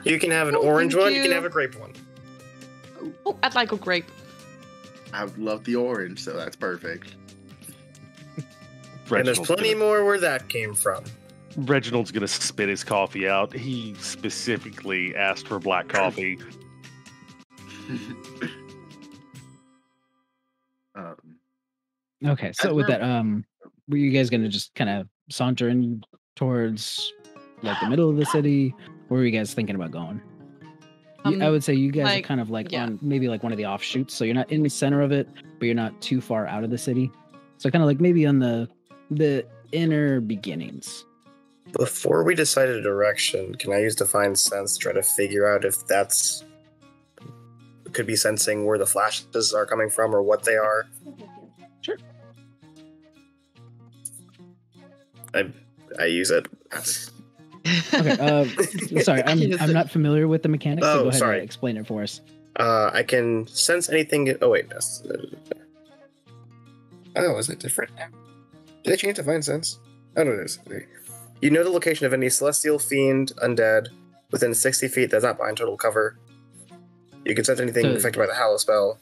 You can have an Oh, orange thank one. You can you. have a grape one. Oh, I'd like a grape. I would love the orange, so that's perfect. And there's Reginald's plenty gonna, more where that came from. Reginald's gonna spit his coffee out. He specifically asked for black coffee. um, Okay, so As with we're- that, were you guys gonna just kind of saunter in towards like the middle of the city? Where were you guys thinking about going? I would say you guys like, are kind of like yeah. on maybe like one of the offshoots, so you're not in the center of it, but you're not too far out of the city. So kind of like maybe on the inner beginnings. Before we decide a direction, can I use Divine Sense to try to figure out if that's could be sensing where the flashes are coming from or what they are? Sure. I use it. Okay. Sorry, I'm not familiar with the mechanics. So Oh, go ahead sorry. and explain it for us. I can sense anything. Oh wait, that's. Oh, is it different? Did they change Divine Sense? Oh no, it is. You know the location of any celestial, fiend, undead within 60 feet that's not behind total cover. You can sense anything So- affected by the Hallow spell.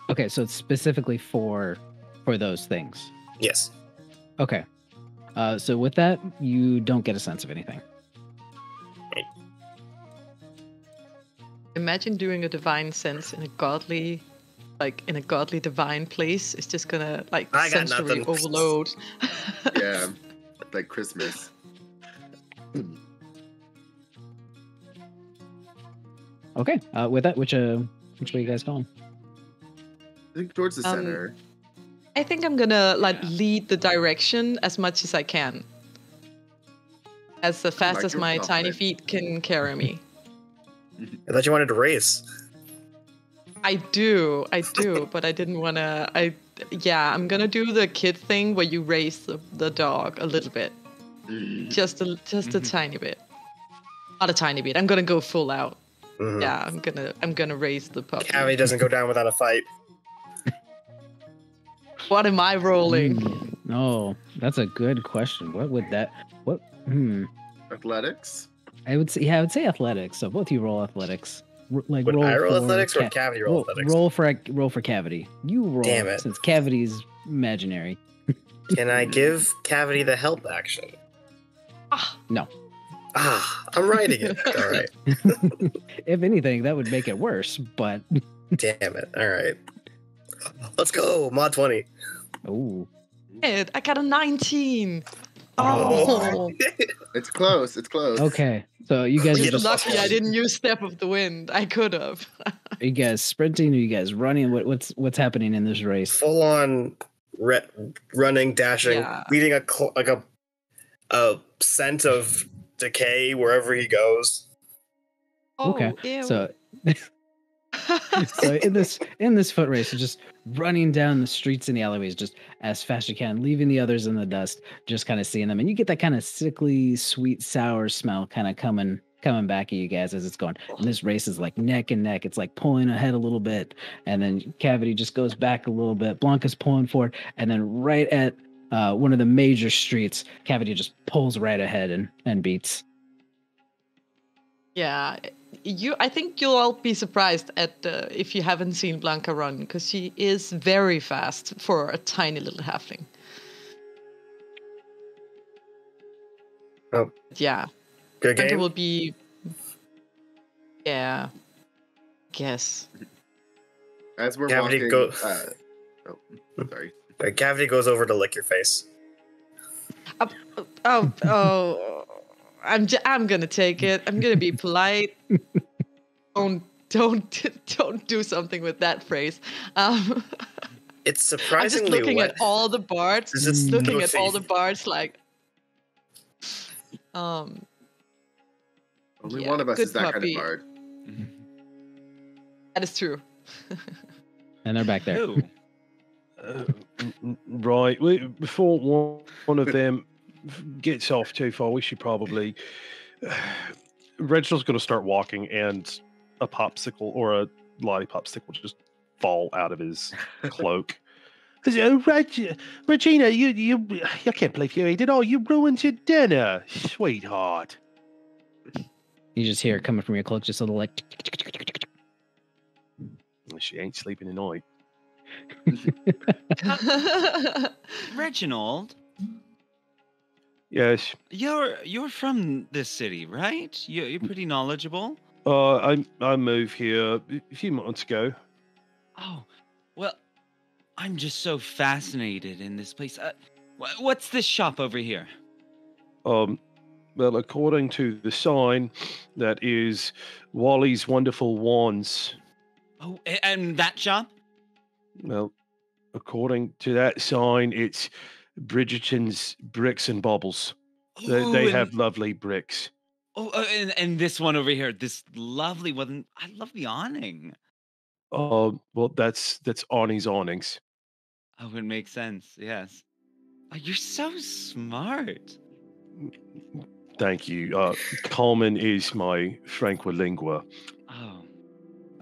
Okay, so it's specifically for those things. Yes. Okay. So with that, you don't get a sense of anything. Imagine doing a divine sense in a godly divine place. It's just gonna like I got sensory nothing. overload. yeah, like Christmas. Okay. With that, which way you guys going? I think towards the Um, center. I think I'm gonna lead the direction as much as I can. As fast like as your my tiny compliment. feet can carry me. I thought you wanted to race. I do, but I didn't wanna I'm gonna do the kid thing where you raise the dog a little bit. Just a tiny bit. Not a tiny bit. I'm gonna go full out. Mhm. Yeah, I'm gonna raise the puppy. Cavi doesn't go down without a fight. What am I rolling? No, that's a good question. What would that? What? Athletics. I would say athletics. So both you roll athletics. Would I roll for athletics or Cavi roll athletics? Roll for Cavity. You roll. Damn it. Since Cavity's imaginary. Can I give Cavity the help action? No. I'm writing it. All right. If anything, that would make it worse. But Damn it. All right. Let's go. Mod 20. oh, Ed, I got a 19. Oh. It's close. It's close. okay. So you guys are Get Just a just lucky I didn't use Step of the Wind. I could have. are you guys sprinting? Are you guys running? What's happening in this race? Full on running, dashing, Yeah. leading a scent of decay wherever he goes. Okay. Oh, ew. So so in this foot race, you're just running down the streets and the alleyways just as fast as you can, leaving the others in the dust, just kind of seeing them, and you get that kind of sickly, sweet, sour smell kind of coming back at you guys as it's going. And this race is like neck and neck. It's like pulling ahead a little bit, and then Cavity just goes back a little bit. Blanca's pulling forward, and then right at one of the major streets, Cavity just pulls right ahead and beats. Yeah, I think you'll all be surprised at if you haven't seen Blanca run, because she is very fast for a tiny little halfling. Oh. Yeah, Good Blanca game. will be. Yeah, guess. As we're Cavity walking. go- Sorry. Cavity goes over to lick your face. Oh, I'm gonna take it. I'm gonna be polite. Don't do something with that phrase. It's I'm just surprisingly looking wet. at all the bards. Is it Looking so at all the safe? bards like. Only Yeah, one of us good is that puppy. kind of bard. That is true. And they're back there. Ooh. Right. Before one of them gets off too far, we should probably. Reginald's going to start walking, and a popsicle or a lollipop stick will just fall out of his cloak. Regina, you I can't believe you ate it all. You ruined your dinner, sweetheart. You just hear it coming from your cloak, just a little like. She ain't sleeping tonight. Reginald, Yes. you're from this city, right? You're pretty knowledgeable. I moved here a few months ago. Oh, well, I'm just so fascinated in this place. What's this shop over here? Well, according to the sign, that is Wally's Wonderful Wands. Oh, and that shop? Well, according to that sign, it's Bridgerton's Bricks and Baubles. They have lovely bricks. Oh, and this one over here, this lovely one. I love the awning. Well, that's Arnie's awnings. Oh, it makes sense. Yes. Oh, you're so smart. Thank you. Coleman is my franca lingua. Oh.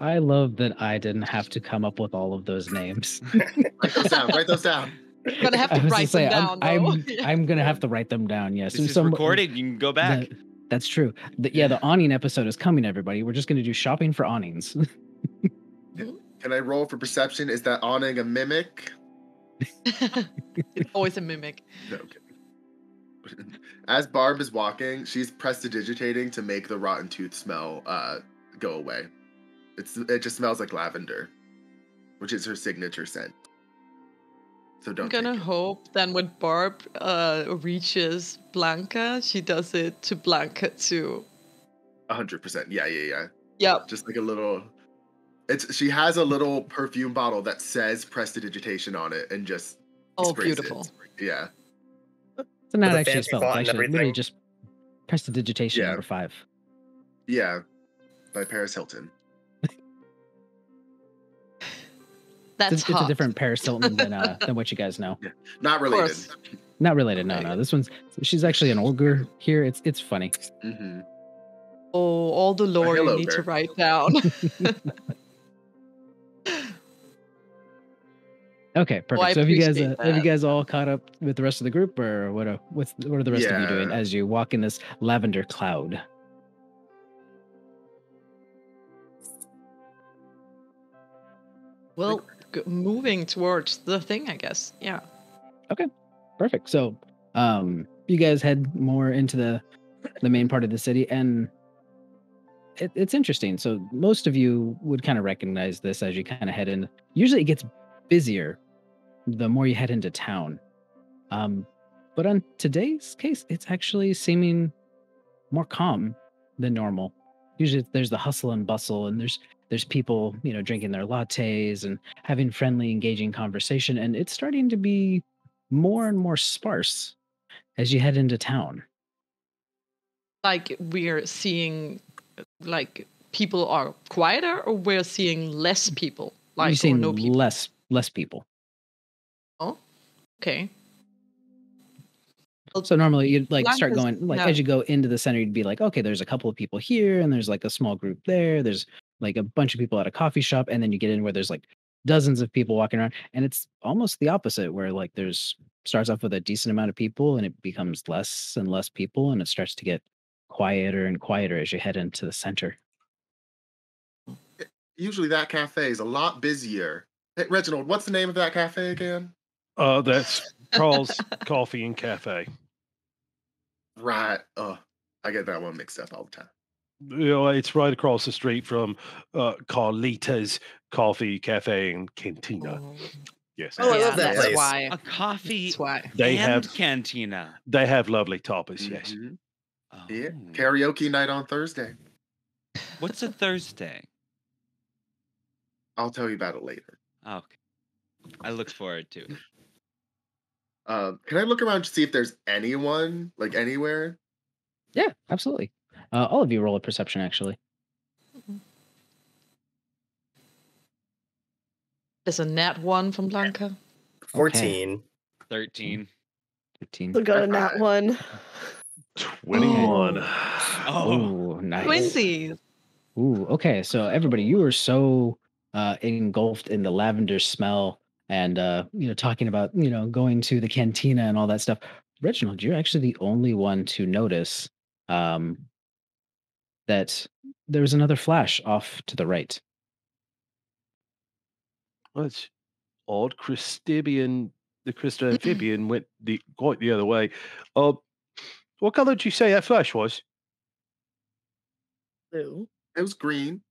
I love that I didn't have to come up with all of those names. Write those down. Write those down. You're gonna have I to was write them down. I'm gonna have to write them down. Yes, This is recorded. You can go back. That's true. The awning episode is coming, everybody. We're just gonna do shopping for awnings. Can I roll for perception? Is that awning a mimic? It's always a mimic. No, okay. As Barb is walking, she's prestidigitating to make the rotten tooth smell go away. It just smells like lavender, which is her signature scent. So don't. I'm gonna hope then when Barb reaches Blanca, she does it to Blanca too. 100%. Yeah. Yep. Just like a little. She has a little perfume bottle that says prestidigitation on it, and just. Oh, sprays beautiful. It. Yeah. So not With a actually fancy spelled. font and Actually, literally everything. just prestidigitation Yeah. number 5. Yeah. By Paris Hilton. That's It's a hot. different Paris Hilton than what you guys know. Yeah. Not Of related. course. Not related. No. This one's. She's actually an ogre here. It's funny. Mm-hmm. Oh, all the lore you hello, need to Bear. write down. Okay, perfect. I So have you appreciate that. all caught up with the rest of the group, or what are the rest of you doing Yeah. as you walk in this lavender cloud? Well, moving towards the thing, I guess. Yeah. Perfect. So, you guys head more into the main part of the city, and it's interesting. So most of you would kind of recognize this as you kind of head in. Usually, it gets busier the more you head into town. But on today's case, it's actually seeming more calm than normal. Usually, there's the hustle and bustle, and there's people, drinking their lattes and having friendly, engaging conversation, and it's starting to be more and more sparse as you head into town. Like we're seeing, like people are quieter, or we're seeing less people. Like You're or seeing no people. less people. Oh, okay. So normally you'd like start Blanca's- going no. as you go into the center, you'd be like, okay, there's a couple of people here, and there's like a small group there. There's like a bunch of people at a coffee shop, and then you get in where there's like dozens of people walking around, and it's almost the opposite, where like starts off with a decent amount of people, and it becomes less and less people, and it starts to get quieter and quieter as you head into the center. Usually that cafe is a lot busier. Hey, Reginald, what's the name of that cafe again? That's Carl's Coffee and Cafe. Right. I get that one mixed up all the time. It's right across the street from Carlita's Coffee Cafe and Cantina. Oh. Yes. Oh, I love that that's place. why. A coffee That's why. They and have cantina. They have lovely tapas. Yes. Mhm. Oh. Yeah. Karaoke night on Thursday. What's a Thursday? I'll tell you about it later. Okay. I look forward to it. Can I look around to see if there's anyone, like anywhere? Yeah, absolutely. All of you roll a perception, actually. There's a nat 1 from Blanca. 14. 13. 15. We got a nat 1. 21. Oh, Ooh, nice. Twinsies. Ooh, okay. So everybody, you were so engulfed in the lavender smell and talking about going to the cantina and all that stuff. Reginald, you're actually the only one to notice that there was another flash off to the right. That's odd. The crystal amphibian went quite the other way. What color did you say that flash was? Blue. It was green.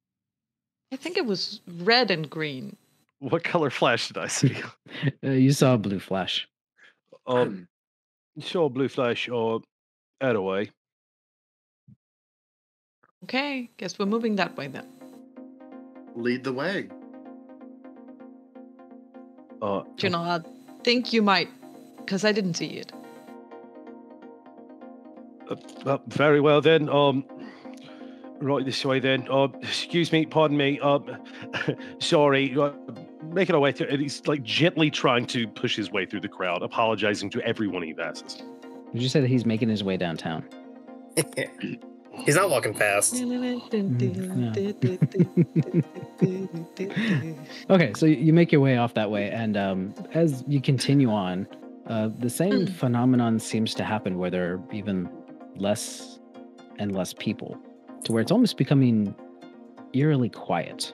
I think it was red and green. What color flash did I see? You saw a blue flash. You saw a blue flash out away. Okay, guess we're moving that way then. Lead the way. You know, I think you might, because I didn't see it. Very well then. Right this way then. Excuse me, pardon me. Sorry. Making our way through. And he's like gently trying to push his way through the crowd, apologizing to everyone he passes. Did you say that he's making his way downtown? He's not walking fast. Okay, so you make your way off that way, and as you continue on, the same phenomenon seems to happen where there are even less and less people, to where it's almost becoming eerily quiet.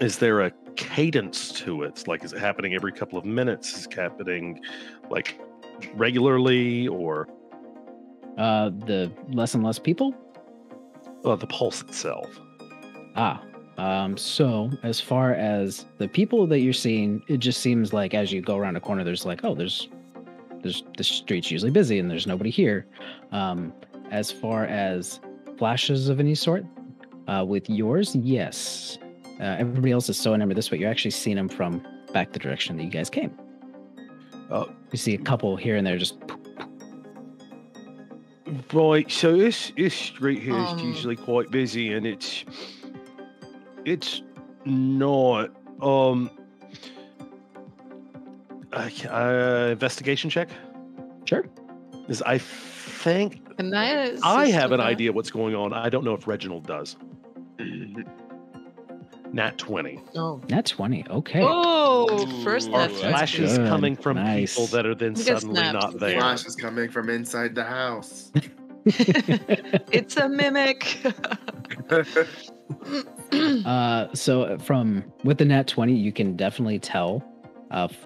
Is there a cadence to it? Like, is it happening every couple of minutes? Is it happening like regularly, or The less and less people? the pulse itself? So as far as the people that you're seeing, it just seems like as you go around a corner, there's like, oh, there's the street's usually busy and there's nobody here. As far as flashes of any sort, with yours, yes. Everybody else is so enamored this way. You're actually seeing them from back the direction that you guys came. You see a couple here and there just. Right, so this street here is usually quite busy, and it's not investigation check. Sure. Because I think And I have an idea what's going on. I don't know if Reginald does. Nat 20. Oh. Nat 20. Okay. Oh, first Are that's flashes good. coming from Nice. people that are then You get suddenly snapped. not there? Flash is coming from inside the house. It's a mimic. So with the nat 20, you can definitely tell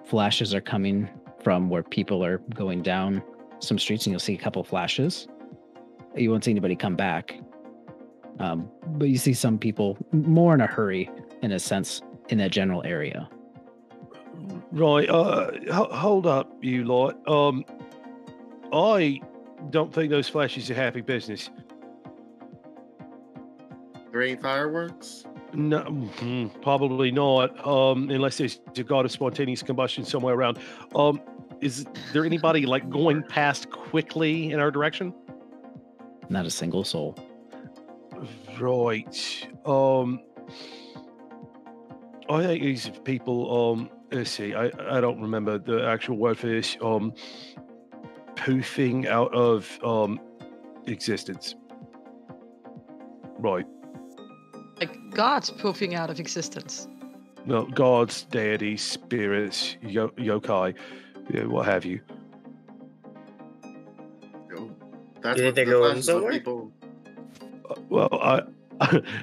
flashes are coming from where people are going down some streets, and you'll see a couple flashes. You won't see anybody come back. But you see some people more in a hurry, in a sense, in that general area. Right, hold up, you lot. I don't think those flashes are happy business. There ain't fireworks? No, probably not. Unless there's a god of spontaneous combustion somewhere around. Is there anybody like going past quickly in our direction? Not a single soul. Right. I think these people. Let's see. I don't remember the actual word for this. Poofing out of existence. Right. Like gods poofing out of existence. Well, gods, deities, spirits, yokai, what have you. That's You what think they're the going flashes of somewhere? people. Well,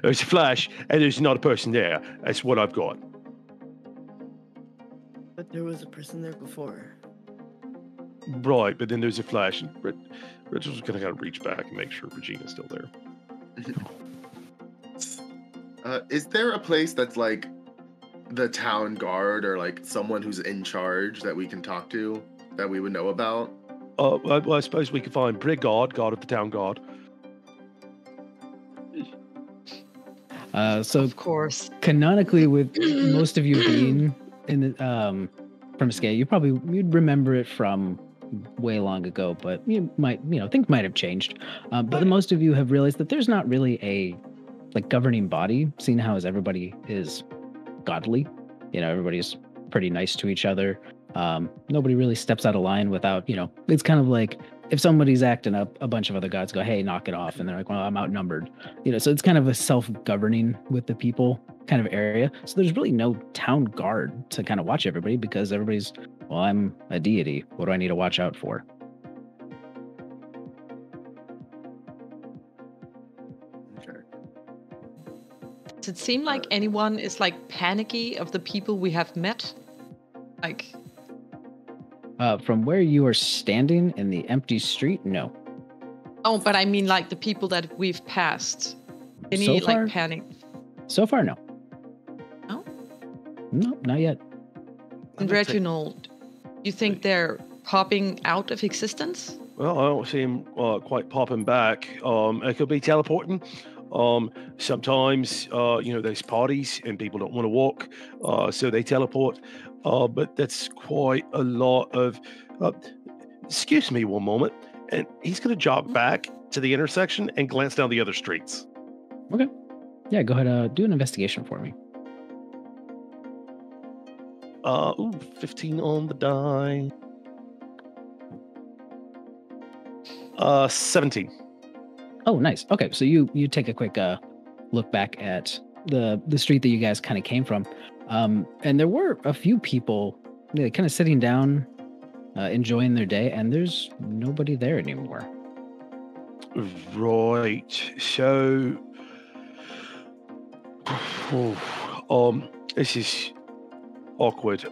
there's a flash, and there's not a person there. That's what I've got. But there was a person there before. Right, but then there's a flash, and Rachel's going to kind of reach back and make sure Regina's still there. Is there a place that's like the town guard or like someone who's in charge that we can talk to that we would know about? Well, I suppose we could find Brigard, god of the town guard. So Of course. canonically, with most of you being in the from Skate, you'd remember it from way long ago, but you might, things might have changed. But most of you have realized that there's not really a governing body, seeing how as everybody is godly. Everybody's pretty nice to each other. Nobody really steps out of line without, it's kind of like if somebody's acting up, a bunch of other gods go, hey, knock it off. And they're like, well, I'm outnumbered. So it's kind of a self-governing with the people kind of area. So there's really no town guard to kind of watch everybody because everybody's, well, I'm a deity. What do I need to watch out for? it seem like anyone is like panicky of the people we have met? Like, From where you are standing in the empty street, no. oh, but I mean like the people that we've passed. Any So far? like panic? So far, no. No? No, not yet. And Reginald, you think they're popping out of existence? Well, I don't see him quite popping back. It could be teleporting. Sometimes, there's parties and people don't want to walk, so they teleport. But that's quite a lot of. Excuse me one moment. And he's going to jog back to the intersection and glance down the other streets. Okay. Yeah, go ahead. Do an investigation for me. 15 on the die. 17. Oh, nice. Okay, so you take a quick look back at the street that you guys kind of came from, and there were a few people kind of sitting down, enjoying their day, and there's nobody there anymore. Right. So, this is awkward.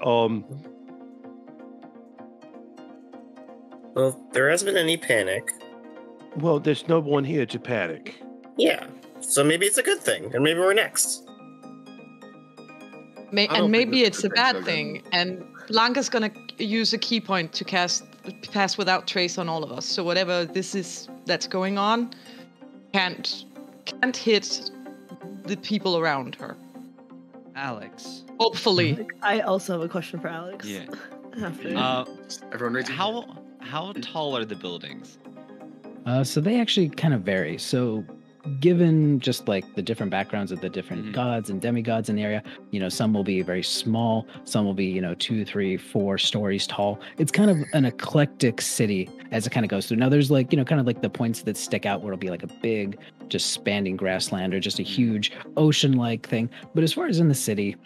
Well, there hasn't been any panic. Well, there's no one here to panic. Yeah. So maybe it's a good thing, and maybe we're next. don't And think maybe that's it's a the bad thing, thing. And Blanca's gonna use a key point to pass without trace on all of us. So whatever this is that's going on can't hit the people around her. Alex. Hopefully. I also have a question for Alex. Yeah. After. Everyone raise your hand. How tall are the buildings? So they actually kind of vary. So given just like the different backgrounds of the different gods and demigods in the area, some will be very small, some will be, 2, 3, 4 stories tall. It's kind of an eclectic city as it kind of goes through. Now there's like, kind of like the points that stick out where it'll be like a big, just spanning grassland or just a huge ocean-like thing. But as far as in the city,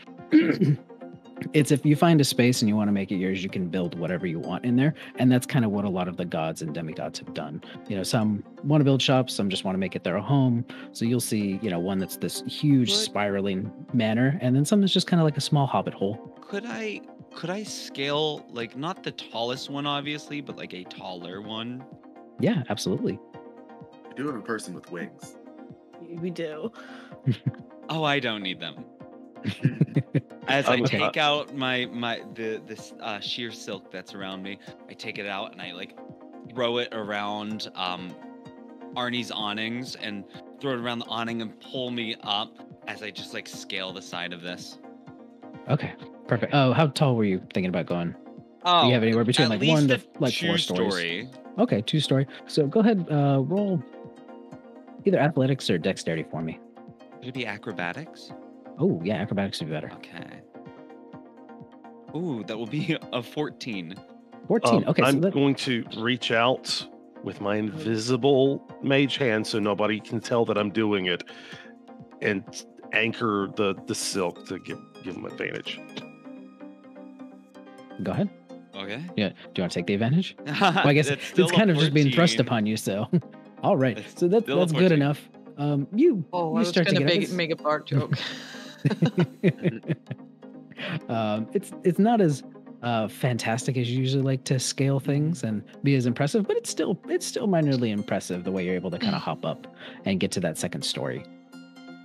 it's if you find a space and you want to make it yours, you can build whatever you want in there. And that's kind of what a lot of the gods and demigods have done. Some want to build shops, some just want to make it their home. So you'll see, one that's this huge spiraling manor, and then some that's just kind of like a small hobbit hole. Could I scale, like, not the tallest one, obviously, but like a taller one? Yeah, absolutely. We do have a person with wings. We do. Oh, I don't need them. As I take out this sheer silk that's around me, I take it out and I like throw it around Arnie's awnings and throw it around the awning and pull me up as I just like scale the side of this. Okay, perfect. Oh, how tall were you thinking about going? Oh, Do you have anywhere between like 1 to like 4 stories? Two-story. Okay, 2-story. So go ahead, roll either athletics or dexterity for me. Could it be acrobatics? Oh, yeah, acrobatics would be better. Okay. Ooh, that will be a 14. 14. Okay, I'm so going to reach out with my invisible mage hand so nobody can tell that I'm doing it, and anchor the silk to give them advantage. go ahead. Okay. Yeah. Do you want to take the advantage? Well, I guess it's kind of just being thrust upon you. So, all right. It's So that's still a good 14. enough. I You was start to gonna get make a bar joke. it's not as fantastic as you usually like to scale things and be as impressive, but it's still minorly impressive the way you're able to kind of hop up and get to that second story.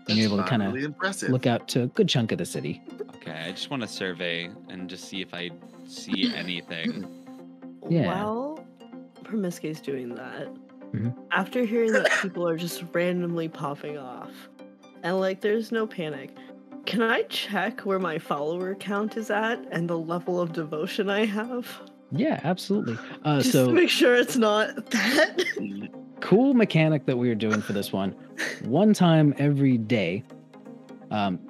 And you're able to kind of really impressive. look out to a good chunk of the city. Okay, I just want to survey and just see if I see anything. Yeah. While Promiscuous doing that, Mhm. after hearing that people are just randomly popping off, and like there's no panic, can I check where my follower count is at and the level of devotion I have? Yeah, absolutely. Just So to make sure it's not that. cool mechanic that we are doing for this one time every day,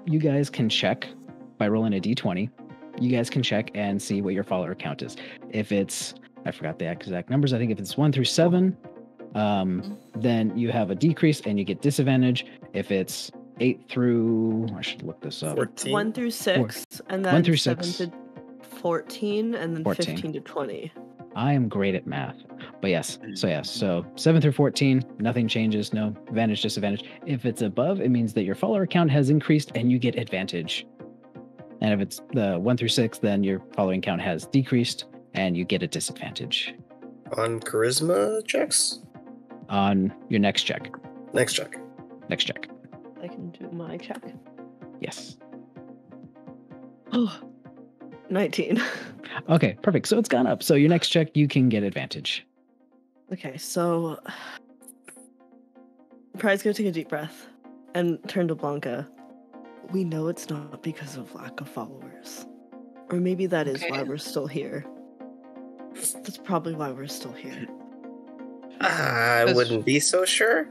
you guys can check by rolling a d20. You guys can check and see what your follower count is. If it's, I forgot the exact numbers, I think if it's 1 through 7, then you have a decrease and you get disadvantage. If it's 8 through, I should look this up. 14. 1 through 6, and then 1 through 7 6. to 14, and then 14. 15 to 20. I am great at math. But yes, so 7 through 14, nothing changes, no advantage, disadvantage. If it's above, it means that your follower count has increased and you get advantage. And if it's the 1 through 6, then your following count has decreased and you get a disadvantage. On charisma checks? On your next check. Next check. Next check. I can do my check. Yes. Oh, 19. Okay, perfect. So it's gone up. So your next check, you can get advantage. Okay, so Pride's gonna take a deep breath and turn to Blanca. We know it's not because of lack of followers. Or maybe that is why we're still here. That's probably why we're still here. I wouldn't be so sure.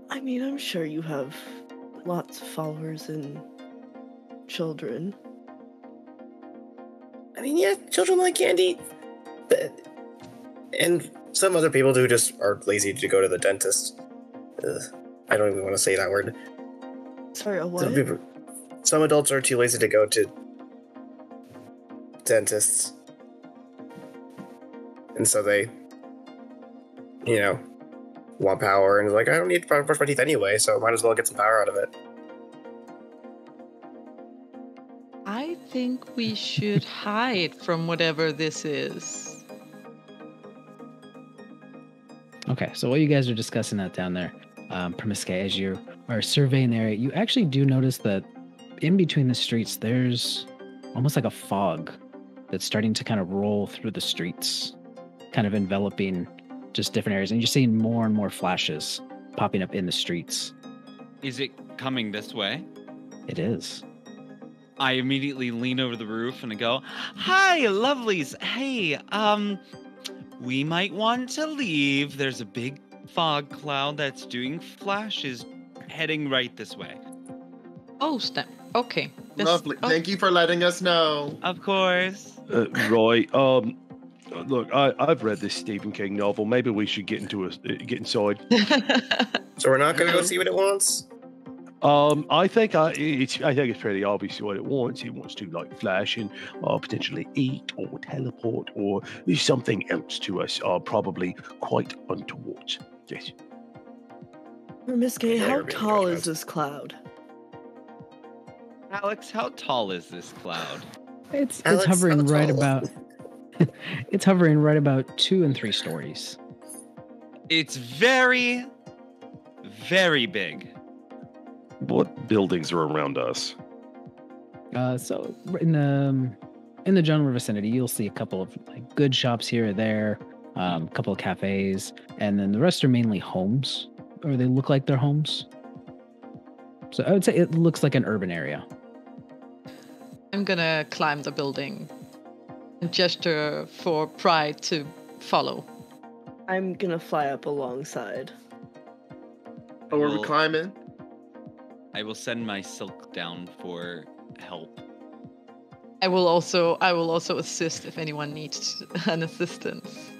I mean, I'm sure you have lots of followers and children. I mean, yeah, children like candy. And some other people who just are lazy to go to the dentist. I don't even want to say that word. Sorry, a what? Some adults are too lazy to go to dentists. And so they, want power and like, I don't need to brush my teeth anyway, so might as well get some power out of it. I think we should hide from whatever this is. Okay, so while you guys are discussing that down there, Promisque, as you are surveying the area, you actually do notice that in between the streets, there's almost like a fog that's starting to kind of roll through the streets, kind of enveloping just different areas. And you're seeing more and more flashes popping up in the streets. Is it coming this way? It is. I immediately lean over the roof and I go, "Hi, lovelies. Hey, we might want to leave. There's a big fog cloud that's doing flashes heading right this way." Oh, snap. Okay. Lovely. Thank you for letting us know. Of course. Right. Look, I've read this Stephen King novel. Maybe we should get inside. So we're not going to go see what it wants? I think it's pretty obvious what it wants. It wants to like flash and potentially eat or teleport or do something else to us. Probably quite untoward. Yes. Promisque, how tall is this cloud? Alex, how tall is this cloud? It's Alex, hovering how right tall? about. It's hovering right about 2 and 3 stories. It's very, very big. What buildings are around us? So in the general vicinity, you'll see a couple of like good shops here or there, a couple of cafes, and then the rest are mainly homes, or they look like they're homes. So I would say it looks like an urban area. I'm gonna climb the building and gesture for Pride to follow. I'm gonna fly up alongside. Oh, are we Well- climbing? I will send my silk down for help. I will also assist if anyone needs an assistance.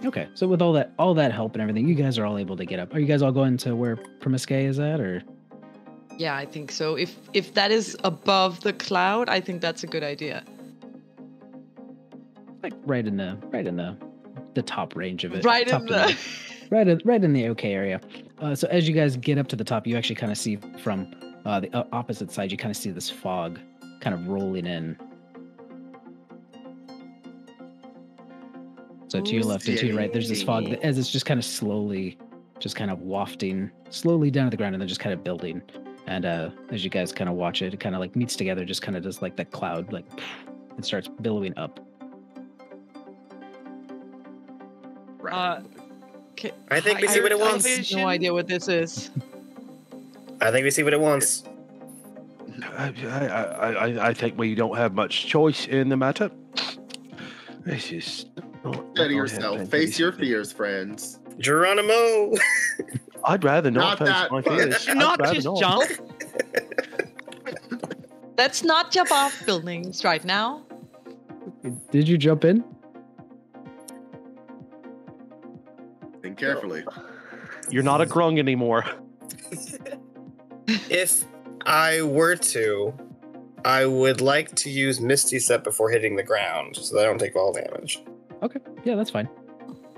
Okay, so with all that help and everything, you guys are all able to get up. Are you guys all going to where Promisque is at, or? Yeah, I think so. If that is above the cloud, I think that's a good idea. Like right in the top range of it. Right top in to the right in the okay area. So as you guys get up to the top, you actually kind of see from the opposite side, you kind of see this fog kind of rolling in. So to your left and to your right, there's this fog that, as it's just kind of slowly, just kind of wafting slowly down to the ground and then just kind of building. And as you guys kind of watch it, it kind of like meets together, just kind of does like that cloud, like it starts billowing up. Okay. I think we see what it I wants. have no idea what this is. I think we see what it wants. I think we don't have much choice in the matter. This is Steady yourself. Face your fears, friends. Geronimo! I'd rather not Not face that my fun. fears. I'd Not rather just not. jump. Let's not jump off buildings right now. Did you jump in? Think carefully. You're not a grung anymore. If I were to, I would like to use Misty Step before hitting the ground, so that I don't take fall damage. Okay, yeah, that's fine.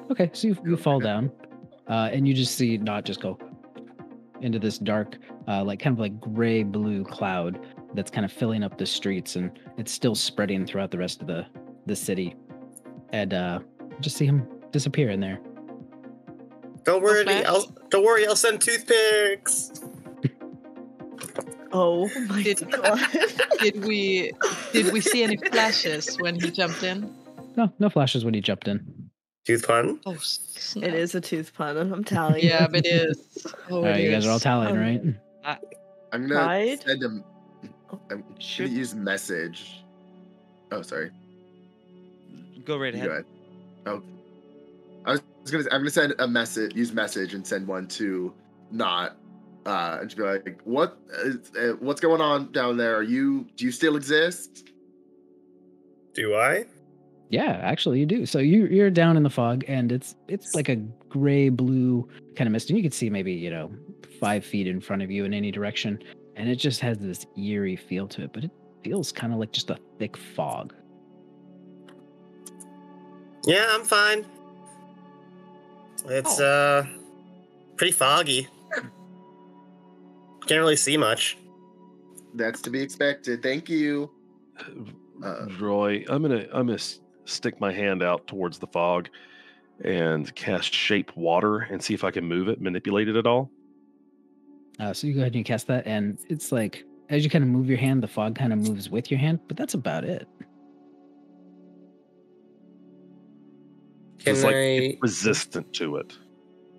Okay, so you fall down, and you just see Not just go into this dark, like kind of like gray blue cloud that's kind of filling up the streets, and it's still spreading throughout the rest of the city, and just see him disappear in there. Don't worry, Flash? I'll send toothpicks. Oh my god. Did we see any flashes when he jumped in? No flashes when he jumped in. Tooth pun? Oh, It is a tooth pun, and I'm tallying. Yeah, but it is. Oh, All right, it you guys are all is. tallying, right? I'm gonna Pride? send him. I'm Should- gonna use message. Oh, sorry. Go right You ahead. go ahead. Oh, I'm gonna send a message. Use message and send one to Not. And just be like, what's going on down there? Do you still exist? Do I? Yeah, actually, you do. So you're down in the fog, and it's like a gray blue kind of mist, and you can see maybe 5 feet in front of you in any direction, and it just has this eerie feel to it. But it feels kind of like just a thick fog. Yeah, I'm fine. It's pretty foggy. Can't really see much. That's to be expected. Thank you. Roy, I'm gonna stick my hand out towards the fog and cast Shape Water and see if I can move it, manipulate it at all. So you go ahead and you cast that, and it's like as you kind of move your hand, the fog kind of moves with your hand, but that's about it. It's like I- it's resistant to it.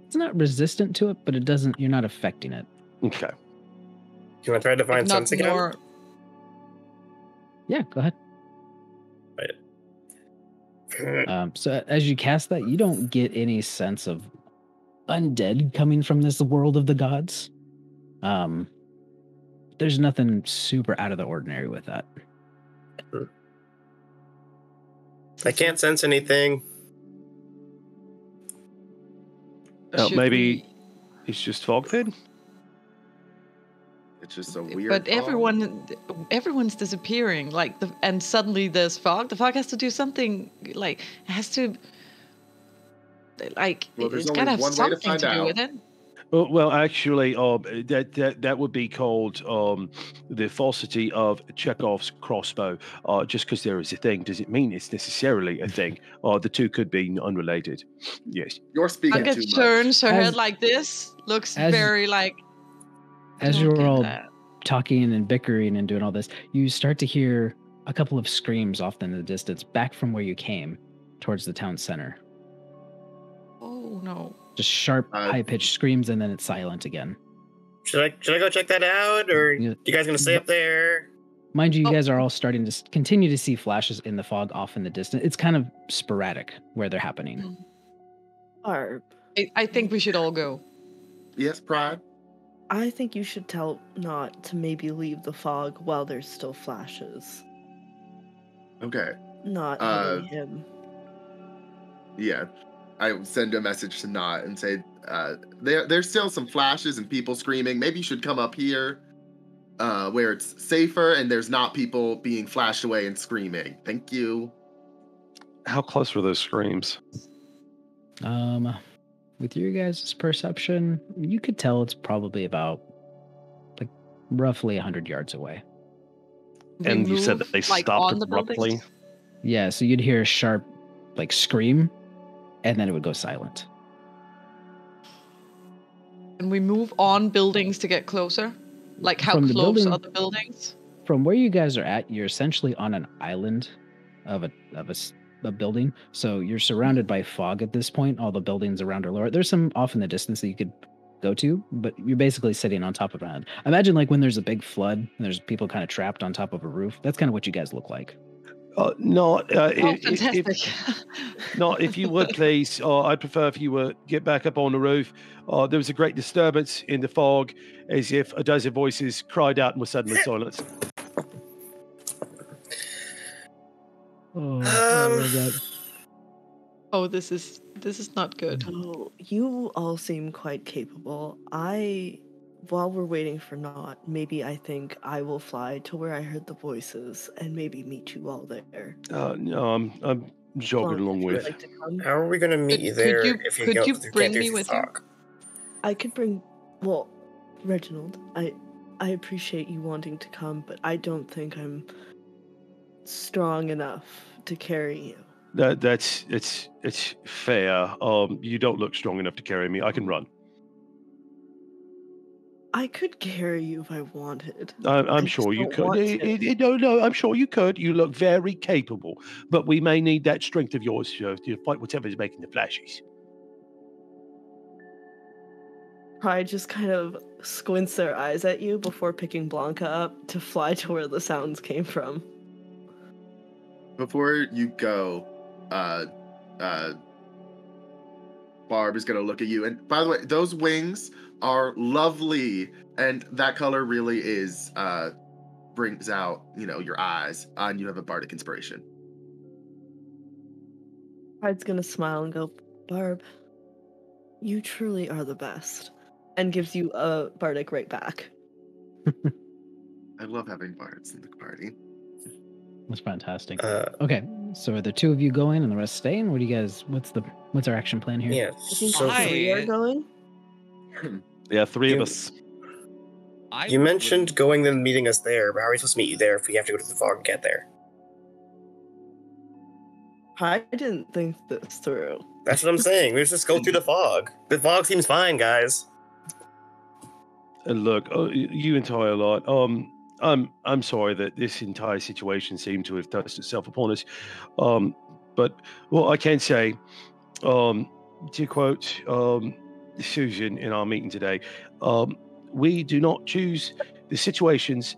It's not resistant to it, but it doesn't. You're not affecting it. Okay. Can I try to find Not sense again? more. Yeah, go ahead. So as you cast that, you don't get any sense of undead coming from this world of the gods. There's nothing super out of the ordinary with that. I can't sense anything. Should Maybe we- it's just fog then? It's just a weird. But fog. everyone's disappearing. And suddenly there's fog. The fog has to do something. Like it has to. Well, there's It's gotta only have one way to something find to do out. with it. Well, actually, that would be called the falsity of Chekhov's crossbow. Just because there is a thing doesn't mean it's necessarily a thing. The two could be unrelated. Yes. You're speaking Anka too much. turns her As- head like this. Looks as- very like. I As don't you're get all that. talking and bickering and doing all this, you start to hear a couple of screams off in the distance, back from where you came, towards the town center. Oh no. Just sharp, Uh, high-pitched screams, and then it's silent again. Should I go check that out, or Yeah. you guys gonna stay up there? Mind you, you Oh. guys are all starting to continue to see flashes in the fog off in the distance. It's kind of sporadic where they're happening. Arb, I think we should all go. Yes, Pride. I think you should tell Not to maybe leave the fog while there's still flashes. Okay. Not hitting him. Yeah. I would send a message to Not and say, there's still some flashes and people screaming. Maybe you should come up here where it's safer and there's not people being flashed away and screaming. Thank you. How close were those screams? With your guys' perception, you could tell it's probably about like roughly 100 yards away. We And you said move, that they like, stopped on the abruptly? buildings? Yeah, so you'd hear a sharp like scream, and then it would go silent. And we move on buildings to get closer. Like how From the close building- are the buildings? From where you guys are at, you're essentially on an island of a building. So you're surrounded by fog at this point. All the buildings around are lower. There's some off in the distance that you could go to, but you're basically sitting on top of an island. Imagine like when there's a big flood and there's people kind of trapped on top of a roof. That's kind of what you guys look like. No, Oh, fantastic. no, if you would please, I'd prefer if you would get back up on the roof. There was a great disturbance in the fog, as if a dozen voices cried out and were suddenly silenced. Oh, this is not good. Oh, you all seem quite capable. I while we're waiting for Nott, maybe I think I will fly to where I heard the voices and maybe meet you all there. No, I'm jogging along If you would with. like to come. How are we going to meet you there if you could you can't bring do me the with you? fog? I could bring. Well, Reginald, I appreciate you wanting to come, but I don't think I'm strong enough to carry you. It's fair. You don't look strong enough to carry me. I can run. I could carry you if I wanted. I'm just sure you don't could. want to. No, I'm sure you could. You look very capable, but we may need that strength of yours to fight whatever is making the flashes. Pride just kind of squints their eyes at you before picking Blanca up to fly to where the sounds came from. Before you go, Barb is gonna look at you. And by the way, those wings are lovely, and that color really is brings out, your eyes, and you have a bardic inspiration. Pride's gonna smile and go, Barb, you truly are the best, and gives you a bardic right back. I love having bards in the party. That's fantastic. Okay, so are the two of you going and the rest staying? What do you guys? What's our action plan here? Yeah. I think So we are going. Yeah, three of You- us. you mentioned going and meeting us there, but how are we supposed to meet you there if we have to go to the fog and get there? I didn't think this through. That's what I'm saying. We just go through the fog. The fog seems fine, guys. And look, you entire lot. I'm sorry that this entire situation seemed to have touched itself upon us. But what I can say, to quote Susan in our meeting today, we do not choose the situations.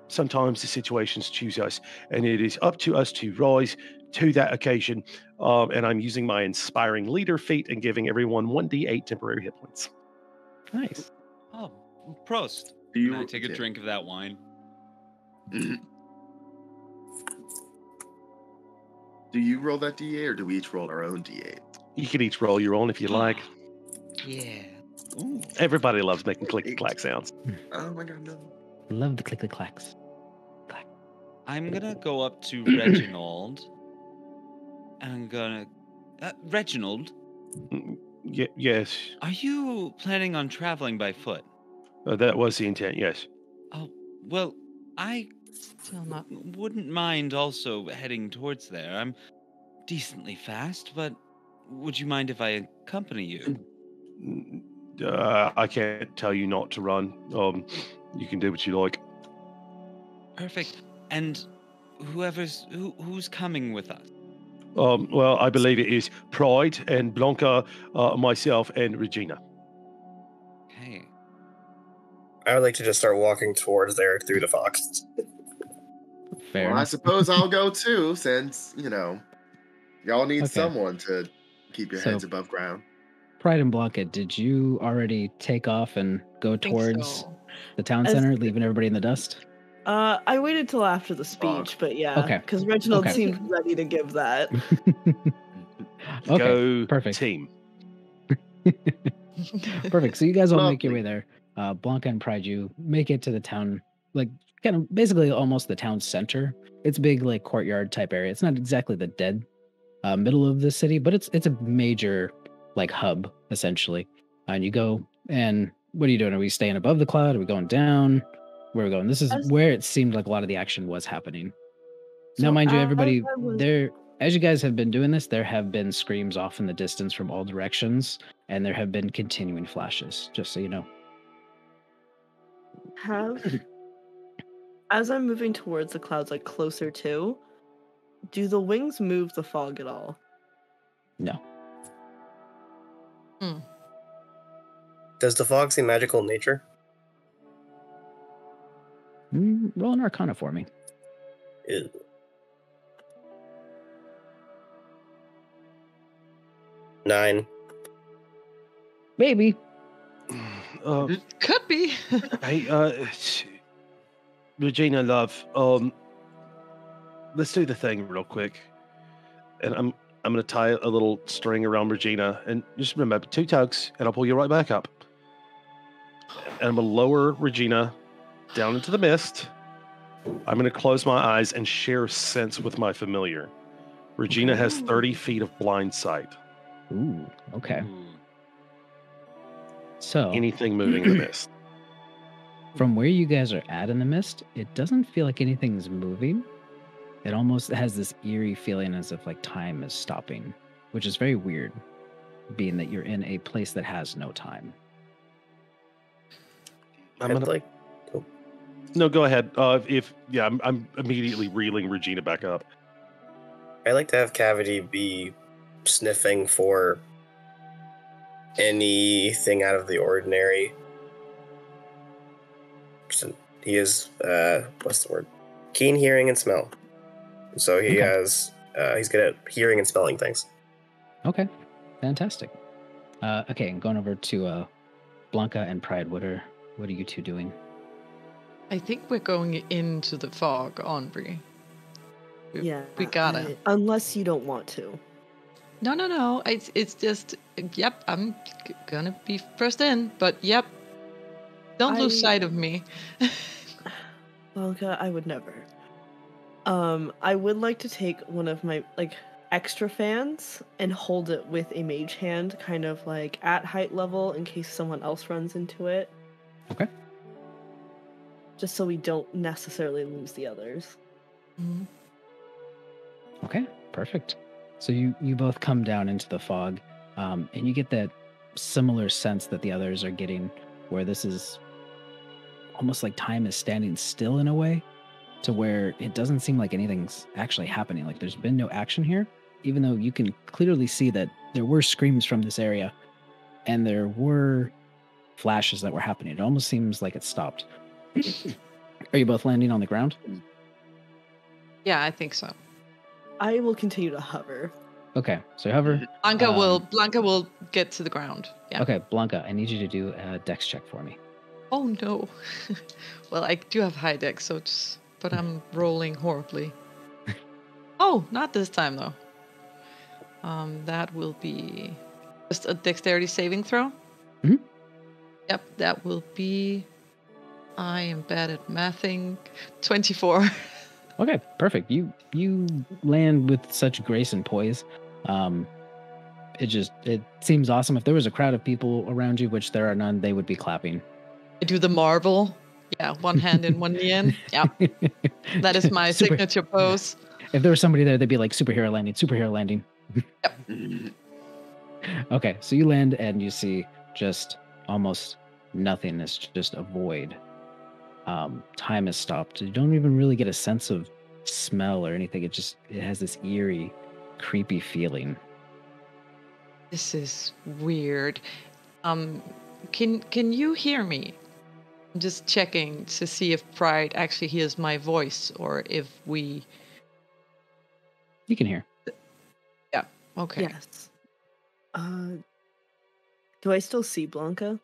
Sometimes the situations choose us, and it is up to us to rise to that occasion. And I'm using my inspiring leader feat and giving everyone 1d8 temporary hit points. Nice. Oh, Prost. Do you Can I take a drink of that wine? Do you roll that d8, or do we each roll our own d8? You can each roll your own if you like. Yeah. Ooh, everybody loves making click clack sounds. Oh my god, no. Love the click clacks. I'm gonna go up to Reginald. And I'm gonna. Reginald, Yes, are you planning on traveling by foot? that was the intent. Yes. Oh, well, I still wouldn't mind also heading towards there. I'm decently fast, but would you mind if I accompany you? I can't tell you not to run. You can do what you like. Perfect. And who's coming with us? Well, I believe it is Pride and Blanca, myself, and Regina. Okay. I would like to just start walking towards there through the fog. Fair Well, I enough. suppose I'll go too, since, y'all need Okay. someone to keep your So- heads above ground. Pride and Blanca, did you already take off and go Think towards so. the town As- center, leaving everybody in the dust? I waited till after the speech, but yeah, Okay. because Reginald Okay. seemed ready to give that. Okay, Go perfect. team. Perfect. So you guys all make your Lovely. way there. Blanca and Pride, you make it to the town, like kind of basically almost the town center. It's a big like courtyard type area. It's not exactly the dead middle of the city, but it's a major like hub essentially. And you go, and what are you doing? Are we staying above the cloud? Are we going down? Where are we going? This is As- where it seemed like a lot of the action was happening. Now, So mind you, as everybody, I was- there, as you guys have been doing this, there have been screams off in the distance from all directions, and there have been continuing flashes, just so you know. As I'm moving towards the clouds, like closer to, do the wings move the fog at all? No. Does the fog seem magical in nature? Roll an Arcana for me. Ew. Nine. Maybe. Could be. Hey, Regina, love. Let's do the thing real quick, and I'm gonna tie a little string around Regina, and just remember 2 tugs, and I'll pull you right back up. And I'm going to lower Regina down into the mist. I'm going to close my eyes and share sense with my familiar. Regina has 30 feet of blind sight. Ooh, okay. So anything moving in the mist. From where you guys are at in the mist, it doesn't feel like anything's moving. It almost has this eerie feeling as if like time is stopping, which is very weird, being that you're in a place that has no time. No, go ahead. I'm immediately reeling Regina back up. I'd like to have Cavity be sniffing for anything out of the ordinary. He is, what's the word? Keen hearing and smell. So he has, he's good at hearing and smelling things. Okay, fantastic. Okay, going over to Blanca and Pride. What are you two doing? I think we're going into the fog, Aubrey. Yeah, we gotta. Unless you don't want to. No. It's just, yep, I'm gonna be first in, but yep. Don't lose sight of me. Blanca, I would never. I would like to take one of my, extra fans and hold it with a mage hand, kind of, at height level in case someone else runs into it. Okay. Just so we don't necessarily lose the others. Mm-hmm. Okay, perfect. So you both come down into the fog, and you get that similar sense that the others are getting, where this is almost like time is standing still in a way, to where it doesn't seem like anything's actually happening. Like there's been no action here, even though you can clearly see that there were screams from this area, and there were flashes that were happening. It almost seems like it stopped. Are you both landing on the ground? Yeah, I think so. I will continue to hover. Okay, so hover. Blanca will get to the ground. Yeah. Okay, Blanca, I need you to do a dex check for me. Oh no. Well, I do have high dex, but I'm rolling horribly. Oh, not this time though. That will be just a dexterity saving throw. Mm-hmm. Yep, that will be. I am bad at mathing. 24. Okay, perfect. You land with such grace and poise. It seems awesome. If there was a crowd of people around you, which there are none, they would be clapping. I do the marvel. Yeah, one hand in, one knee in. Yeah. That is my signature pose. If there was somebody there, they'd be like, superhero landing. Yep. Okay, so you land and you see just almost nothingness, just a void. Time has stopped. You don't even really get a sense of smell or anything. It has this eerie, creepy feeling. This is weird. Can you hear me? I'm just checking to see if Pride actually hears my voice or if we. You can hear. Yeah. Okay. Yes. Do I still see Blanca?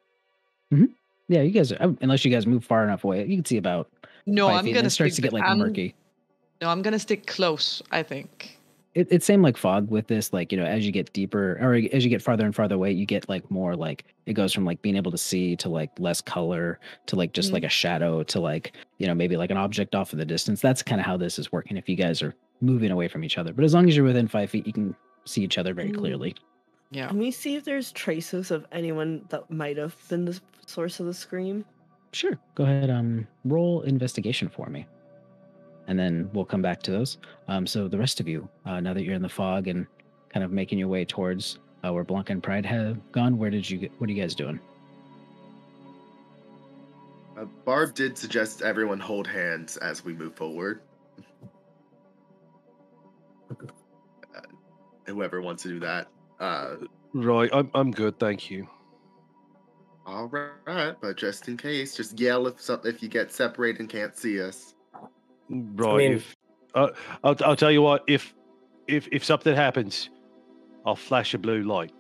Mm-hmm. Yeah, you guys. Unless you guys move far enough away, you can see about. No, 5 I'm feet, gonna. It starts to get murky. No, I'm gonna stick close. I think. It's same like fog with this, as you get deeper or as you get farther and farther away, you get more it goes from being able to see to less color to just a shadow to maybe an object off in the distance. That's kind of how this is working if you guys are moving away from each other. But as long as you're within 5 feet, you can see each other very clearly. Yeah. Can we see if there's traces of anyone that might have been the source of the scream? Sure. Go ahead. Roll investigation for me. And then we'll come back to those. So the rest of you, now that you're in the fog and kind of making your way towards where Blanca and Pride have gone, what are you guys doing? Barb did suggest everyone hold hands as we move forward. Whoever wants to do that. Right, I'm good, thank you. All right, but just in case, just yell if you get separated and can't see us. Right. I'll tell you what. If something happens, I'll flash a blue light.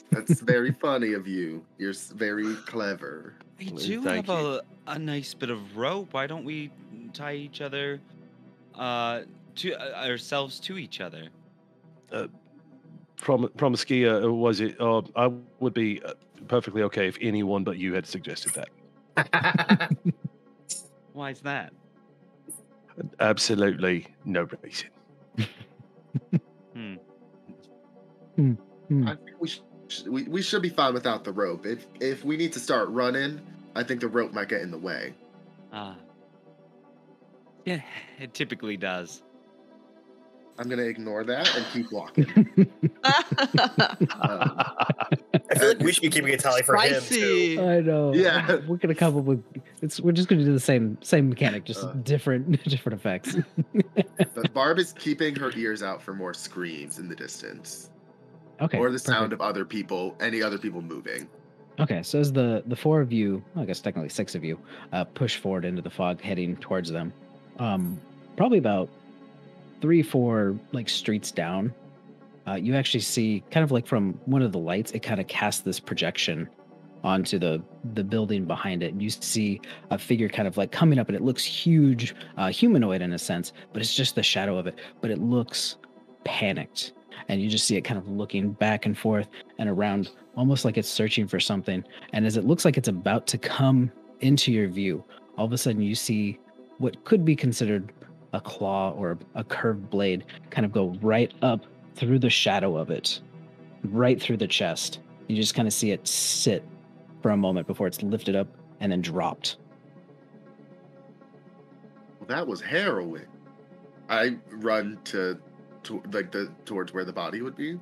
That's very funny of you. You're very clever. We do have a nice bit of rope. Why don't we tie each other, to ourselves to each other? Promiskia, was it? I would be perfectly okay if anyone but you had suggested that. Why is that? Absolutely no reason. I think we should be fine without the rope. If we need to start running, I think the rope might get in the way. Yeah, it typically does. I'm gonna ignore that and keep walking. I feel like we should be keeping a tally for him too. I know. Yeah. We're gonna come up with. We're just gonna do the same mechanic, just different effects. But Barb is keeping her ears out for more screams in the distance. Okay. Or the sound of any other people moving. Okay, so as the four of you, well, I guess technically six of you, push forward into the fog, heading towards them, probably about 3-4 like streets down, you actually see kind of like from one of the lights, it kind of casts this projection onto the building behind it, and you see a figure kind of like coming up, and it looks huge, humanoid in a sense, but it's just the shadow of it, but it looks panicked. And you just see it kind of looking back and forth and around, almost like it's searching for something. And as it looks like it's about to come into your view, all of a sudden you see what could be considered a claw or a curved blade kind of go right up through the shadow of it, right through the chest. You just kind of see it sit for a moment before it's lifted up and then dropped. Well, that was harrowing. I run towards where the body would be.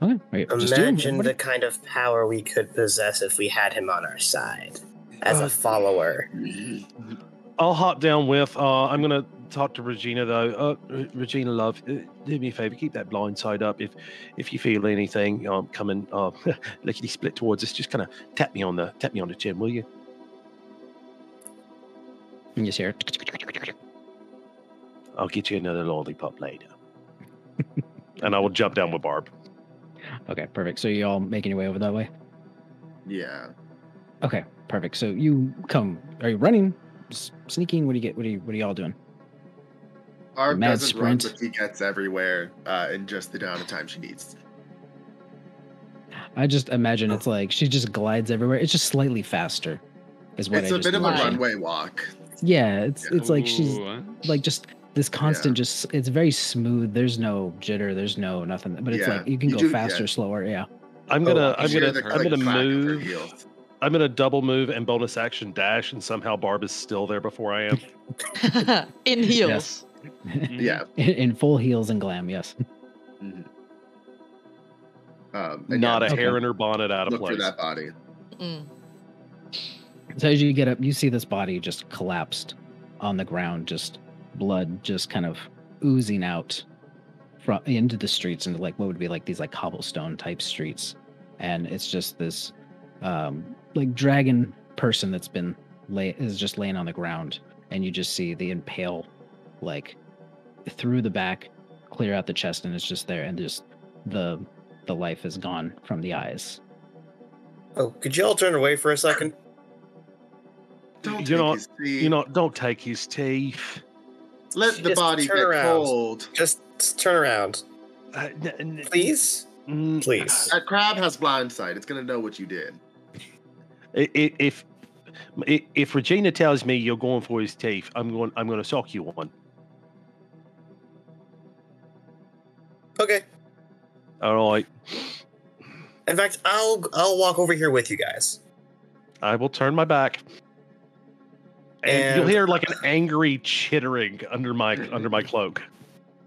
Okay. Wait, Imagine the kind of power we could possess if we had him on our side as a follower. I'll hop down with. I'm gonna talk to Regina though. Regina, love, do me a favor. Keep that blind side up. If you feel anything coming, lickety split towards us, just kind of tap me on the chin, will you? And you hear. I'll get you another lollipop later. And I will jump down with Barb. Okay, perfect. So you all making your way over that way? Yeah. Okay, perfect. So you come. Are you running? Sneaking? What do you get? What are you all doing? Barb Mad doesn't run, sprint. but she gets everywhere in just the amount of time she needs. I just imagine it's like she just glides everywhere. It's just slightly faster, is what It's I a just bit of a imagine. runway walk. Yeah, it's like she's Ooh. like just this constant. Just it's very smooth. There's no jitter. There's no nothing. But it's Yeah. like you can You go do- faster, yeah. slower. Yeah. I'm gonna Hear the click clack of her move. heels. I'm gonna double move and bonus action dash, and somehow Barb is still there before I am. In heels. Yeah. In full heels and glam. Yes. Mhm. And Not a okay. hair in her bonnet out of look for place. that body. Mm. So as you get up, you see this body just collapsed on the ground, just blood just kind of oozing out from into the streets, into like what would be like these like cobblestone type streets, and it's just this like dragon person that's been is just laying on the ground, and you just see the impale like through the back, clear out the chest, and it's just there, and just the life is gone from the eyes. Oh, could you all turn away for a second? Don't You're take not- his teeth. Don't take his teeth. Let the Just body turn get around. cold. Just turn around, please. Mm, Please. That crab has blind sight. It's gonna know what you did. If Regina tells me you're going for his teeth, I'm going to sock you one. Okay. All right. In fact, I'll walk over here with you guys. I will turn my back. And you'll And- hear like an angry chittering under my cloak.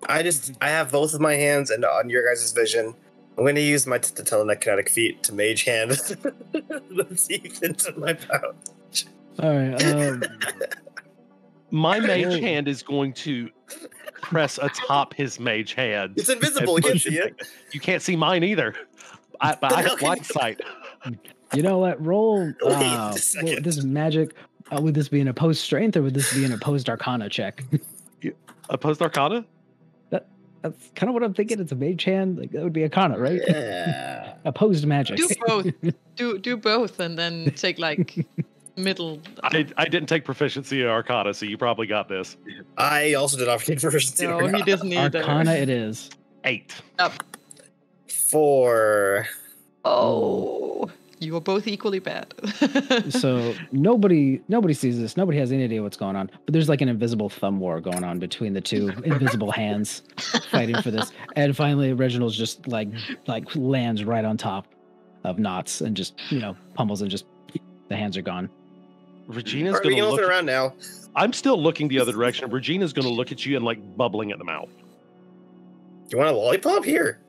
I have both of my hands and on your guys' vision. I'm going to use my telekinetic feet to mage hand the teeth into my pouch. All right. My mage hand is going to press atop his mage hand. It's invisible. You and can't push see it. back. You can't see mine either. But I how have can blind you- sight. You know what? Roll. Wait a second. Would this magic. Would this be an opposed strength or would this be an opposed arcana check? Opposed arcana? That's kind of what I'm thinking. It's a mage hand. Like that would be arcana, right? Yeah. Opposed magic. Do both. Do both, and then take like middle. I didn't take proficiency in arcana, so you probably got this. I also did not take proficiency. No, he doesn't either. Arcana it is. 8. 4. Oh, You are both equally bad. So nobody sees this. Nobody has any idea what's going on. But there's like an invisible thumb war going on between the two invisible hands fighting for this. And finally, Reginald's just like lands right on top of Knots and just pummels and just the hands are gone. Regina's Are we going to look around now? I'm still looking the other direction. Regina's going to look at you and like bubbling at the mouth. You want a lollipop? Here.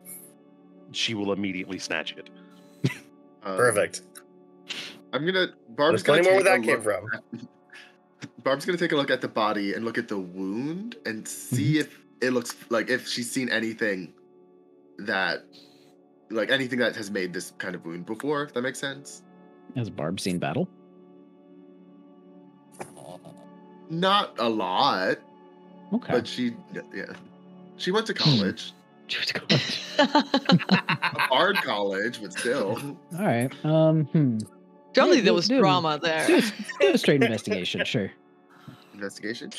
She will immediately snatch it. Perfect. Barb's There's gonna plenty more where take that a came look from. Barb's gonna take a look at the body and look at the wound and see if it looks like if she's seen anything that has made this kind of wound before, if that makes sense. Has Barb seen battle? Not a lot. Okay. But she went to college. She went to college. A bard college, but still. All right. Surely there was drama there. Do a straight investigation, sure. Investigation?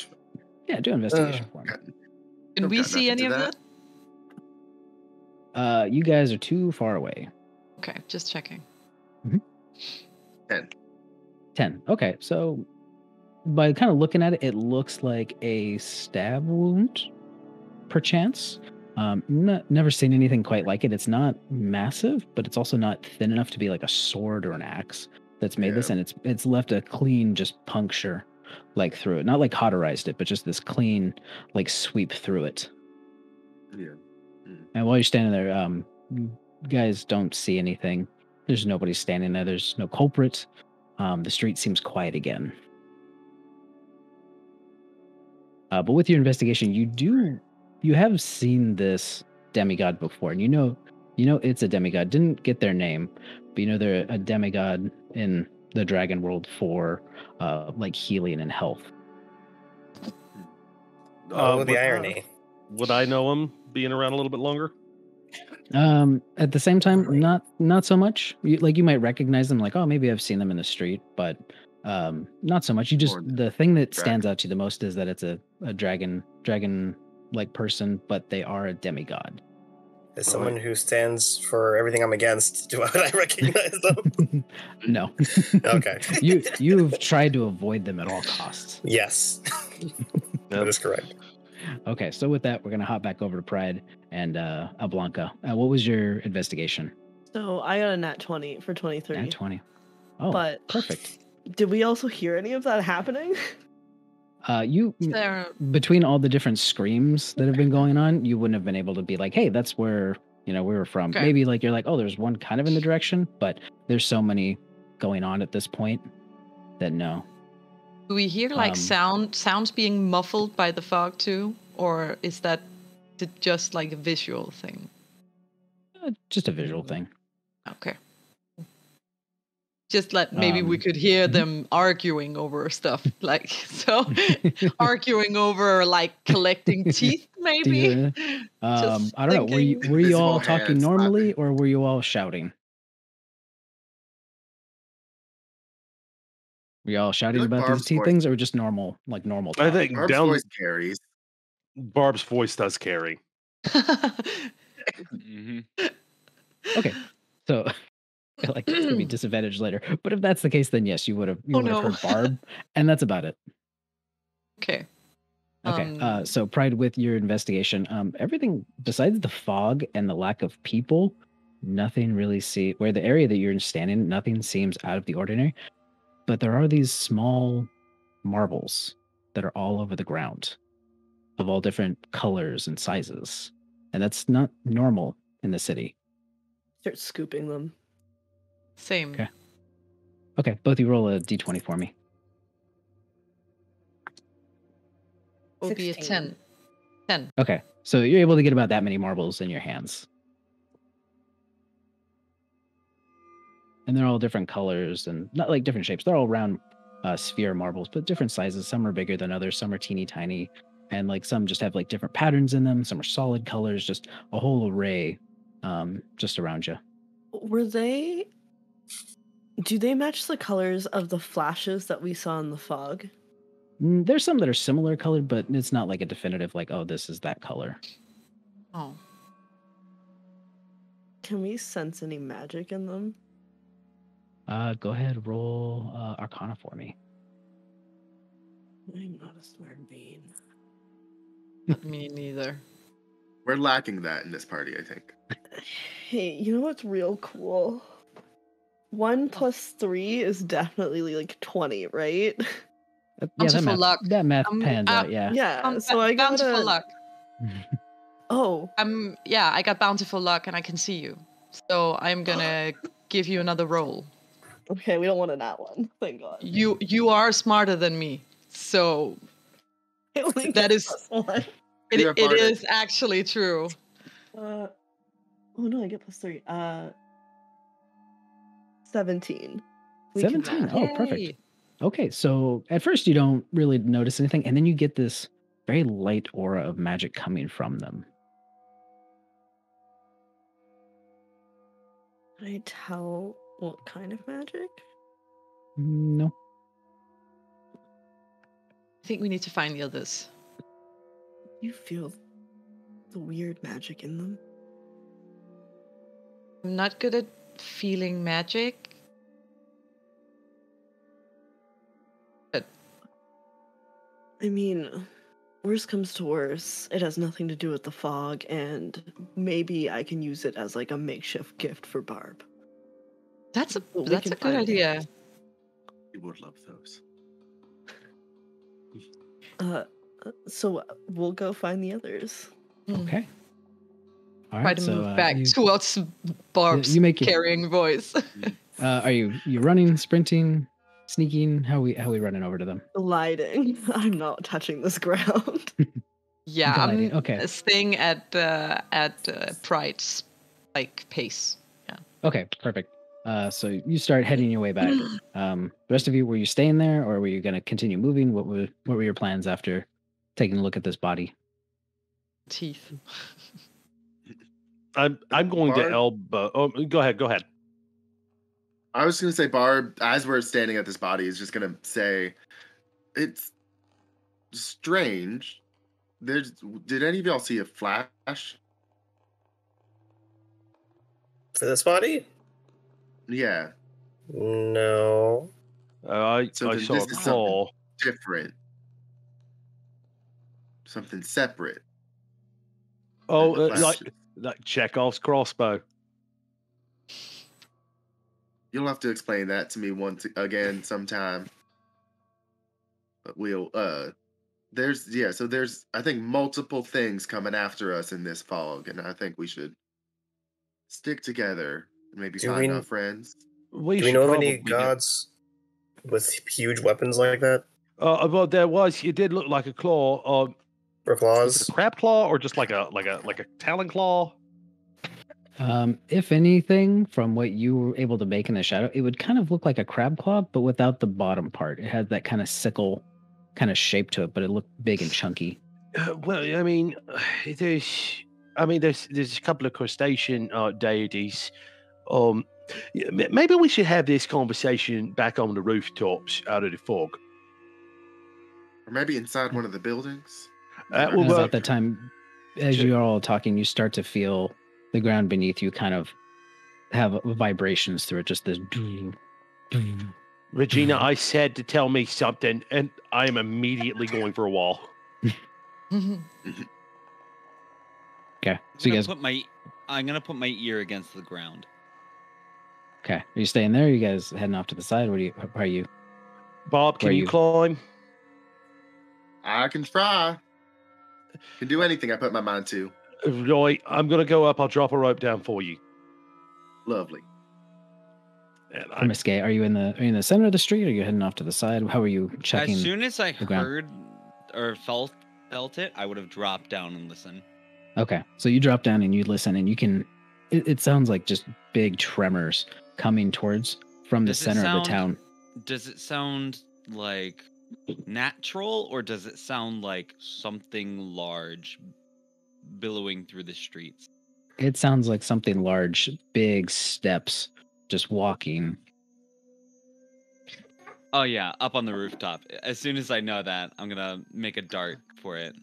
Yeah, do investigation for me. Can we see any of that? You guys are too far away. Okay, just checking. 10. Okay, so by kind of looking at it, it looks like a stab wound, perchance. Never seen anything quite like it. It's not massive, but it's also not thin enough to be like a sword or an axe that's made this, and it's left a clean just puncture like through it. Not like cauterized it, but just this clean like sweep through it. Yeah. And while you're standing there, you guys don't see anything. There's nobody standing there. There's no culprit. The street seems quiet again. But with your investigation, you have seen this demigod before, and you know it's a demigod. Didn't get their name, but they're a demigod in the dragon world for like healing and health. The irony. Would I know him being around a little bit longer? At the same time, not so much. You might recognize them, like, oh, maybe I've seen them in the street, but not so much. The thing that stands out to you the most is that it's a dragon like person, but they are a demigod. As someone who stands for everything I'm against, would I recognize them? No. Okay. You've tried to avoid them at all costs. Yes. That is correct. Okay, so with that, we're going to hop back over to Pride and Blanca. What was your investigation? So I got a nat 20 for 23. Nat 20. Oh, but perfect. Did we also hear any of that happening? Between all the different screams that have been going on, you wouldn't have been able to be like, hey, that's where we were from. Okay. Maybe like you're like, oh, there's one kind of in the direction, but there's so many going on at this point that no. Do we hear like sounds being muffled by the fog too, or is that just like a visual thing? Just a visual thing. Okay. Just like maybe we could hear them arguing over stuff, arguing over like collecting teeth, maybe. I don't know. Were you all talking normally, or were you all shouting? Were you all shouting about these teeth things, or just normal talk? I think Barb's voice carries. Barb's voice does carry. Okay, so. I feel like it's gonna be disadvantaged later, but if that's the case, then yes, you would have heard Barb, and that's about it. Okay. Okay. So Pride, with your investigation, everything besides the fog and the lack of people, nothing really where the area that you're standing, nothing seems out of the ordinary. But there are these small marbles that are all over the ground, of all different colors and sizes, and that's not normal in the city. Start scooping them. Same. Okay, both of you roll a d20 for me. Will be a 10. 10. Okay, so you're able to get about that many marbles in your hands. And they're all different colors and not like different shapes. They're all round sphere marbles, but different sizes. Some are bigger than others. Some are teeny tiny. And like some just have like different patterns in them. Some are solid colors, just a whole array just around you. Do they match the colors of the flashes that we saw in the fog? There's some that are similar colored, but it's not like a definitive, like, oh, this is that color. Oh. Can we sense any magic in them? Go ahead, roll Arcana for me. I'm not a smart bean. Me neither. We're lacking that in this party, I think. Hey, you know what's real cool? 1 plus 3 is definitely like 20, right? Yeah, Bountiful luck. that math pans out. Yeah. Yeah, so I got bountiful luck. Oh, Yeah, I got bountiful luck, and I can see you. So I'm gonna give you another roll. okay, we don't want a nat one. Thank God. You are smarter than me, so It only that gets is plus 1. it is actually true. Oh no, I get plus 3. 17. We can 17. match. Oh, perfect. Okay, so at first you don't really notice anything, and then you get this very light aura of magic coming from them. Can I tell what kind of magic? No. I think we need to find the others. You feel the weird magic in them? I'm not good at feeling magic. But I mean, worst comes to worst, it has nothing to do with the fog, and maybe I can use it as like a makeshift gift for Barb. that's a We that's can a good find idea. You would love those. So we'll go find the others. Okay. All Try right. to So move back you, towards Barb's you make it- carrying voice. are you running, sprinting, sneaking? How we running over to them? Gliding. I'm not touching this ground. Yeah, Gliding, I'm okay. staying at Pride's like pace. Yeah. Okay, perfect. So you start heading your way back. The rest of you, were you staying there, or were you going to continue moving? What were your plans after taking a look at this body? Teeth. I'm going to Barb? elbow. Oh, go ahead. I was gonna say, Barb, as we're standing at this body, is just gonna say, "It's strange. Did any of y'all see a flash? For this body? Yeah. No. I So then saw a this is claw. Different. Something separate. Oh, than the flashes. like Chekhov's crossbow. You'll have to explain that to me once again sometime. But we'll there's I think multiple things coming after us in this fog, and I think we should stick together and maybe Do find we- our friends. Do we should know of any probably get- gods with huge weapons like that? Well, there was. It did look like a claw. Or Was it claws? a crab claw or just like a talon claw? If anything, from what you were able to make in the shadow, it would kind of look like a crab claw, but without the bottom part. It had that kind of sickle kind of shape to it, but it looked big and chunky. Well, I mean, there's a couple of crustacean deities. Yeah, maybe we should have this conversation back on the rooftops out of the fog. Or maybe inside one of the buildings. Well, And about that time, as Sure. you're all talking, you start to feel the ground beneath you kind of have vibrations through it, just this. Regina, I said to tell me something, and I am immediately going for a wall. Okay, so you guys. I'm gonna put my ear against the ground. Okay, are you staying there? Or are you guys heading off to the side? How are you? Bob, can Where you you- climb? I can try. Can do anything I put my mind to. Right, I'm gonna go up. I'll drop a rope down for you. Lovely. And From Escape, are you in the center of the street? Or are you heading off to the side? How are you checking? As soon as I the ground? heard or felt it, I would have dropped down and listened. Okay, so you drop down and you listen, and you can. It sounds like just big tremors coming towards from the Does it center of sound- the town. Does it sound like natural, or does it sound like something large billowing through the streets? It sounds like something large, big steps, just walking. Oh yeah, up on the rooftop. As soon as I know that, I'm gonna make a dart for it.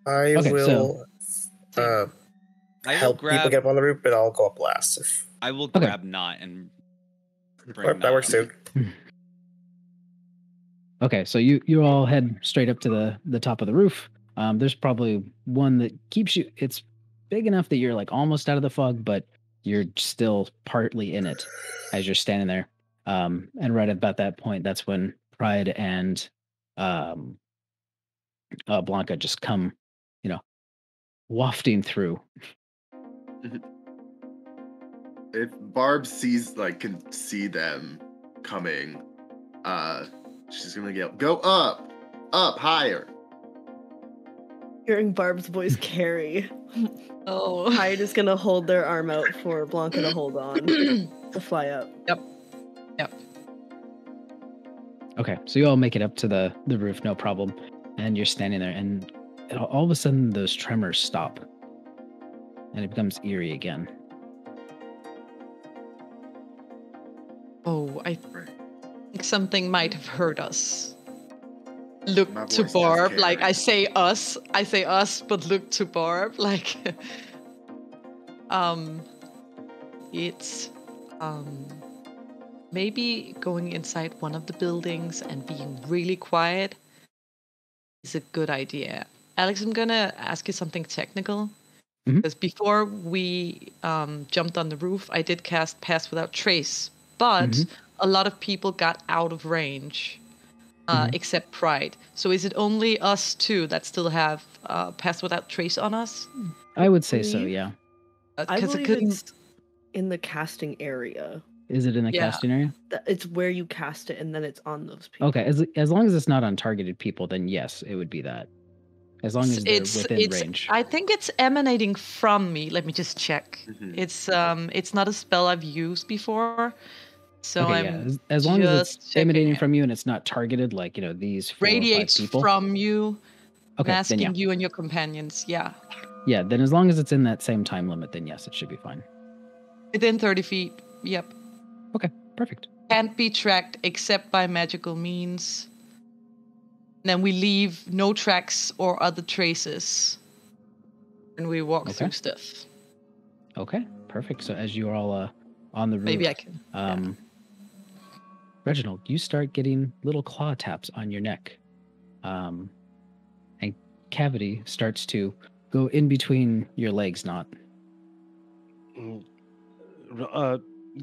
I Okay, will I will help people grab. get up on the roof, but I'll go up last. I will Okay. grab Knot and bring That Knot works up. too. Okay, so you all head straight up to the top of the roof. There's probably one that keeps you. It's big enough that you're like almost out of the fog, but you're still partly in it as you're standing there. And right about that point, that's when Pride and Blanca just come, wafting through. If Barb can see them coming, she's gonna yell, "Go up, higher!" Hearing Barb's voice carry, Oh. Hyde is gonna hold their arm out for Blanca to hold on to fly up. Yep. Okay, so you all make it up to the roof, no problem, and you're standing there, and all of a sudden those tremors stop, and it becomes eerie again. Oh, I think something might have hurt us. Look My to voice is Barb, scary. like I say us, but look to Barb, like it's maybe going inside one of the buildings and being really quiet is a good idea. Alex, I'm gonna ask you something technical. Mhm. Because before we jumped on the roof, I did cast Pass Without Trace, but Mhm. a lot of people got out of range, Mhm. except Pride. So is it only us two that still have Pass Without Trace on us? I would say so, believe- yeah. I 'Cause believe couldn't- it's in the casting area. Is it in the Yeah. casting area? It's where you cast it, and then it's on those people. Okay, as long as it's not on targeted people, then yes, it would be that. As long as they're within range. I think it's emanating from me. Let me just check. Mhm. It's not a spell I've used before, so Okay, I'm yeah. As long as just it's emanating checking it. from you and it's not targeted, like these 4 or 5 Radiates people. from you, Okay, then masking yeah, you and your companions. Yeah, yeah. Then as long as it's in that same time limit, then yes, it should be fine. within 30 feet. Yep, Okay, perfect. can't be tracked except by magical means. Then we leave no tracks or other traces, and we walk Okay. through stuff. Okay, perfect. So as you are all on the roof, Maybe I can. Reginald, you start getting little claw taps on your neck, and Cavity starts to go in between your legs. Not.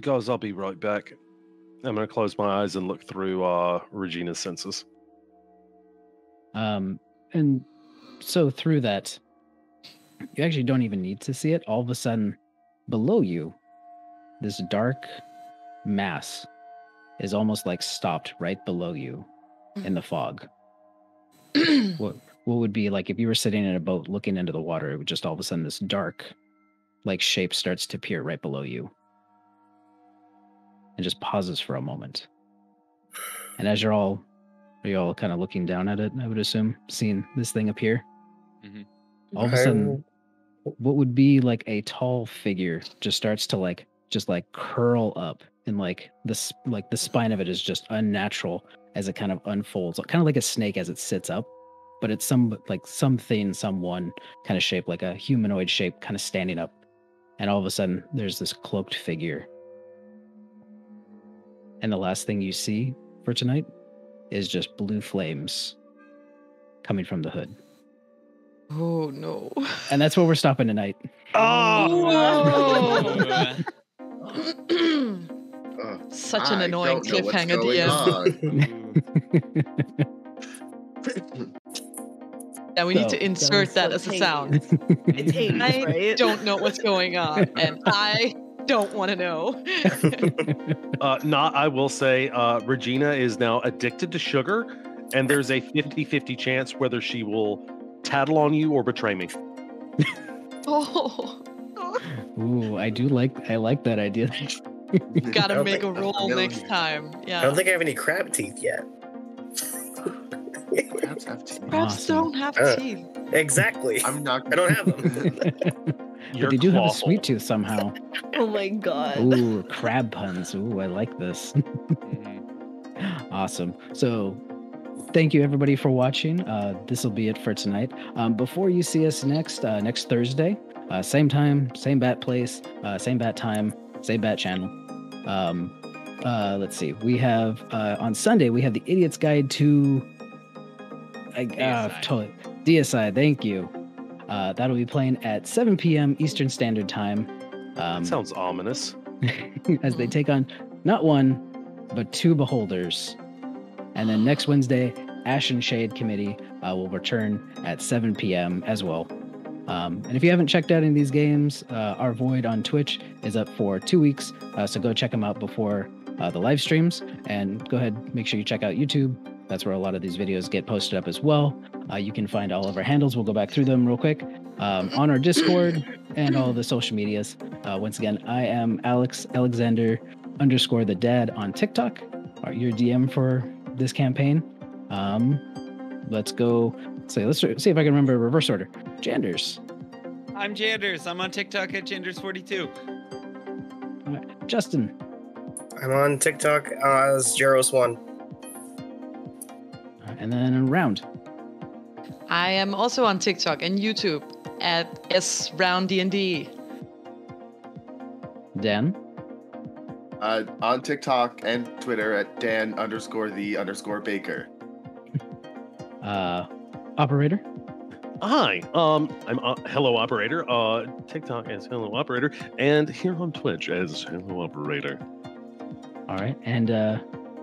Guys, I'll be right back. I'm gonna close my eyes and look through Regina's senses. And so through that, you actually don't even need to see it. All of a sudden, below you, this dark mass is almost like stopped right below you in the fog. What would be like if you were sitting in a boat looking into the water, it would just all of a sudden this dark like shape starts to appear right below you and just pauses for a moment. And as are you all kind of looking down at it, I would assume, seeing this thing appear. Mhm. All of a sudden, what would be like a tall figure just starts to just curl up, and the spine of it is just unnatural as it kind of unfolds, kind of like a snake as it sits up, but it's someone kind of shape, like a humanoid shape, kind of standing up. And all of a sudden, there's this cloaked figure. And the last thing you see for tonight is just blue flames coming from the hood. Oh no. And that's where we're stopping tonight. Oh! Oh. Such an I annoying don't know what's cliffhanger, going DM. on. Yeah, we need So- to insert that as a sound. It's Hades, I right? don't know what's going on, and I don't want to know. I will say, Regina is now addicted to sugar, and there's a 50-50 chance whether she will tattle on you or betray me. Oh, Ooh, I like that idea. gotta don't make a think- roll next time. I Yeah. don't think I have any crab teeth yet. Crabs have teeth. Crabs Awesome. don't have Uh, teeth. Exactly. I'm not. I don't have them. But they do have a sweet tooth somehow. Oh my god. Ooh, crab puns. Ooh, I like this. Mhm. Awesome. So thank you everybody for watching. This will be it for tonight. Before you see us next Thursday, Same time, same bat place, same bat time, same bat channel. Let's see. We have on Sunday we have the Idiot's Guide to totally Deicide. Thank you. That'll be playing at 7 p.m. Eastern Standard Time. Sounds ominous. As they take on not one but two beholders. And then next Wednesday, Ash and Shade Committee will return at 7 p.m. as well. And if you haven't checked out any of these games, our Void on Twitch is up for 2 weeks. So go check them out before the live streams. And go ahead, make sure you check out YouTube. That's where a lot of these videos get posted up as well. You can find all of our handles. We'll go back through them real quick. On our Discord and all the social medias. Once again, I am Alexander_the Dad on TikTok. Your DM for this campaign. Let's go. So let's see if I can remember reverse order. Janders. I'm Janders. I'm on TikTok at Janders42. All right. Justin. I'm on TikTok as Jaros1. And then round. I am also on TikTok and YouTube at SRoundDND. Dan. On TikTok and Twitter at Dan_the_Baker. Operator. Hi, I'm Hello Operator. TikTok as Hello Operator, and here on Twitch as Hello Operator. All right, and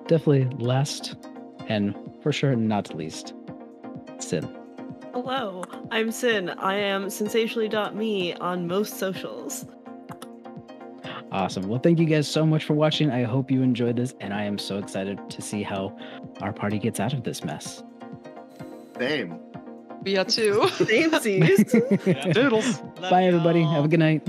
definitely last, and for sure not least, Sin. Hello, I'm Sin. I am sensationally.me on most socials. Awesome. Well, thank you guys so much for watching. I hope you enjoyed this, and I am so excited to see how our party gets out of this mess. Same. We are too. Samesies. Doodles. Love Bye, everybody. y'all. Have a good night.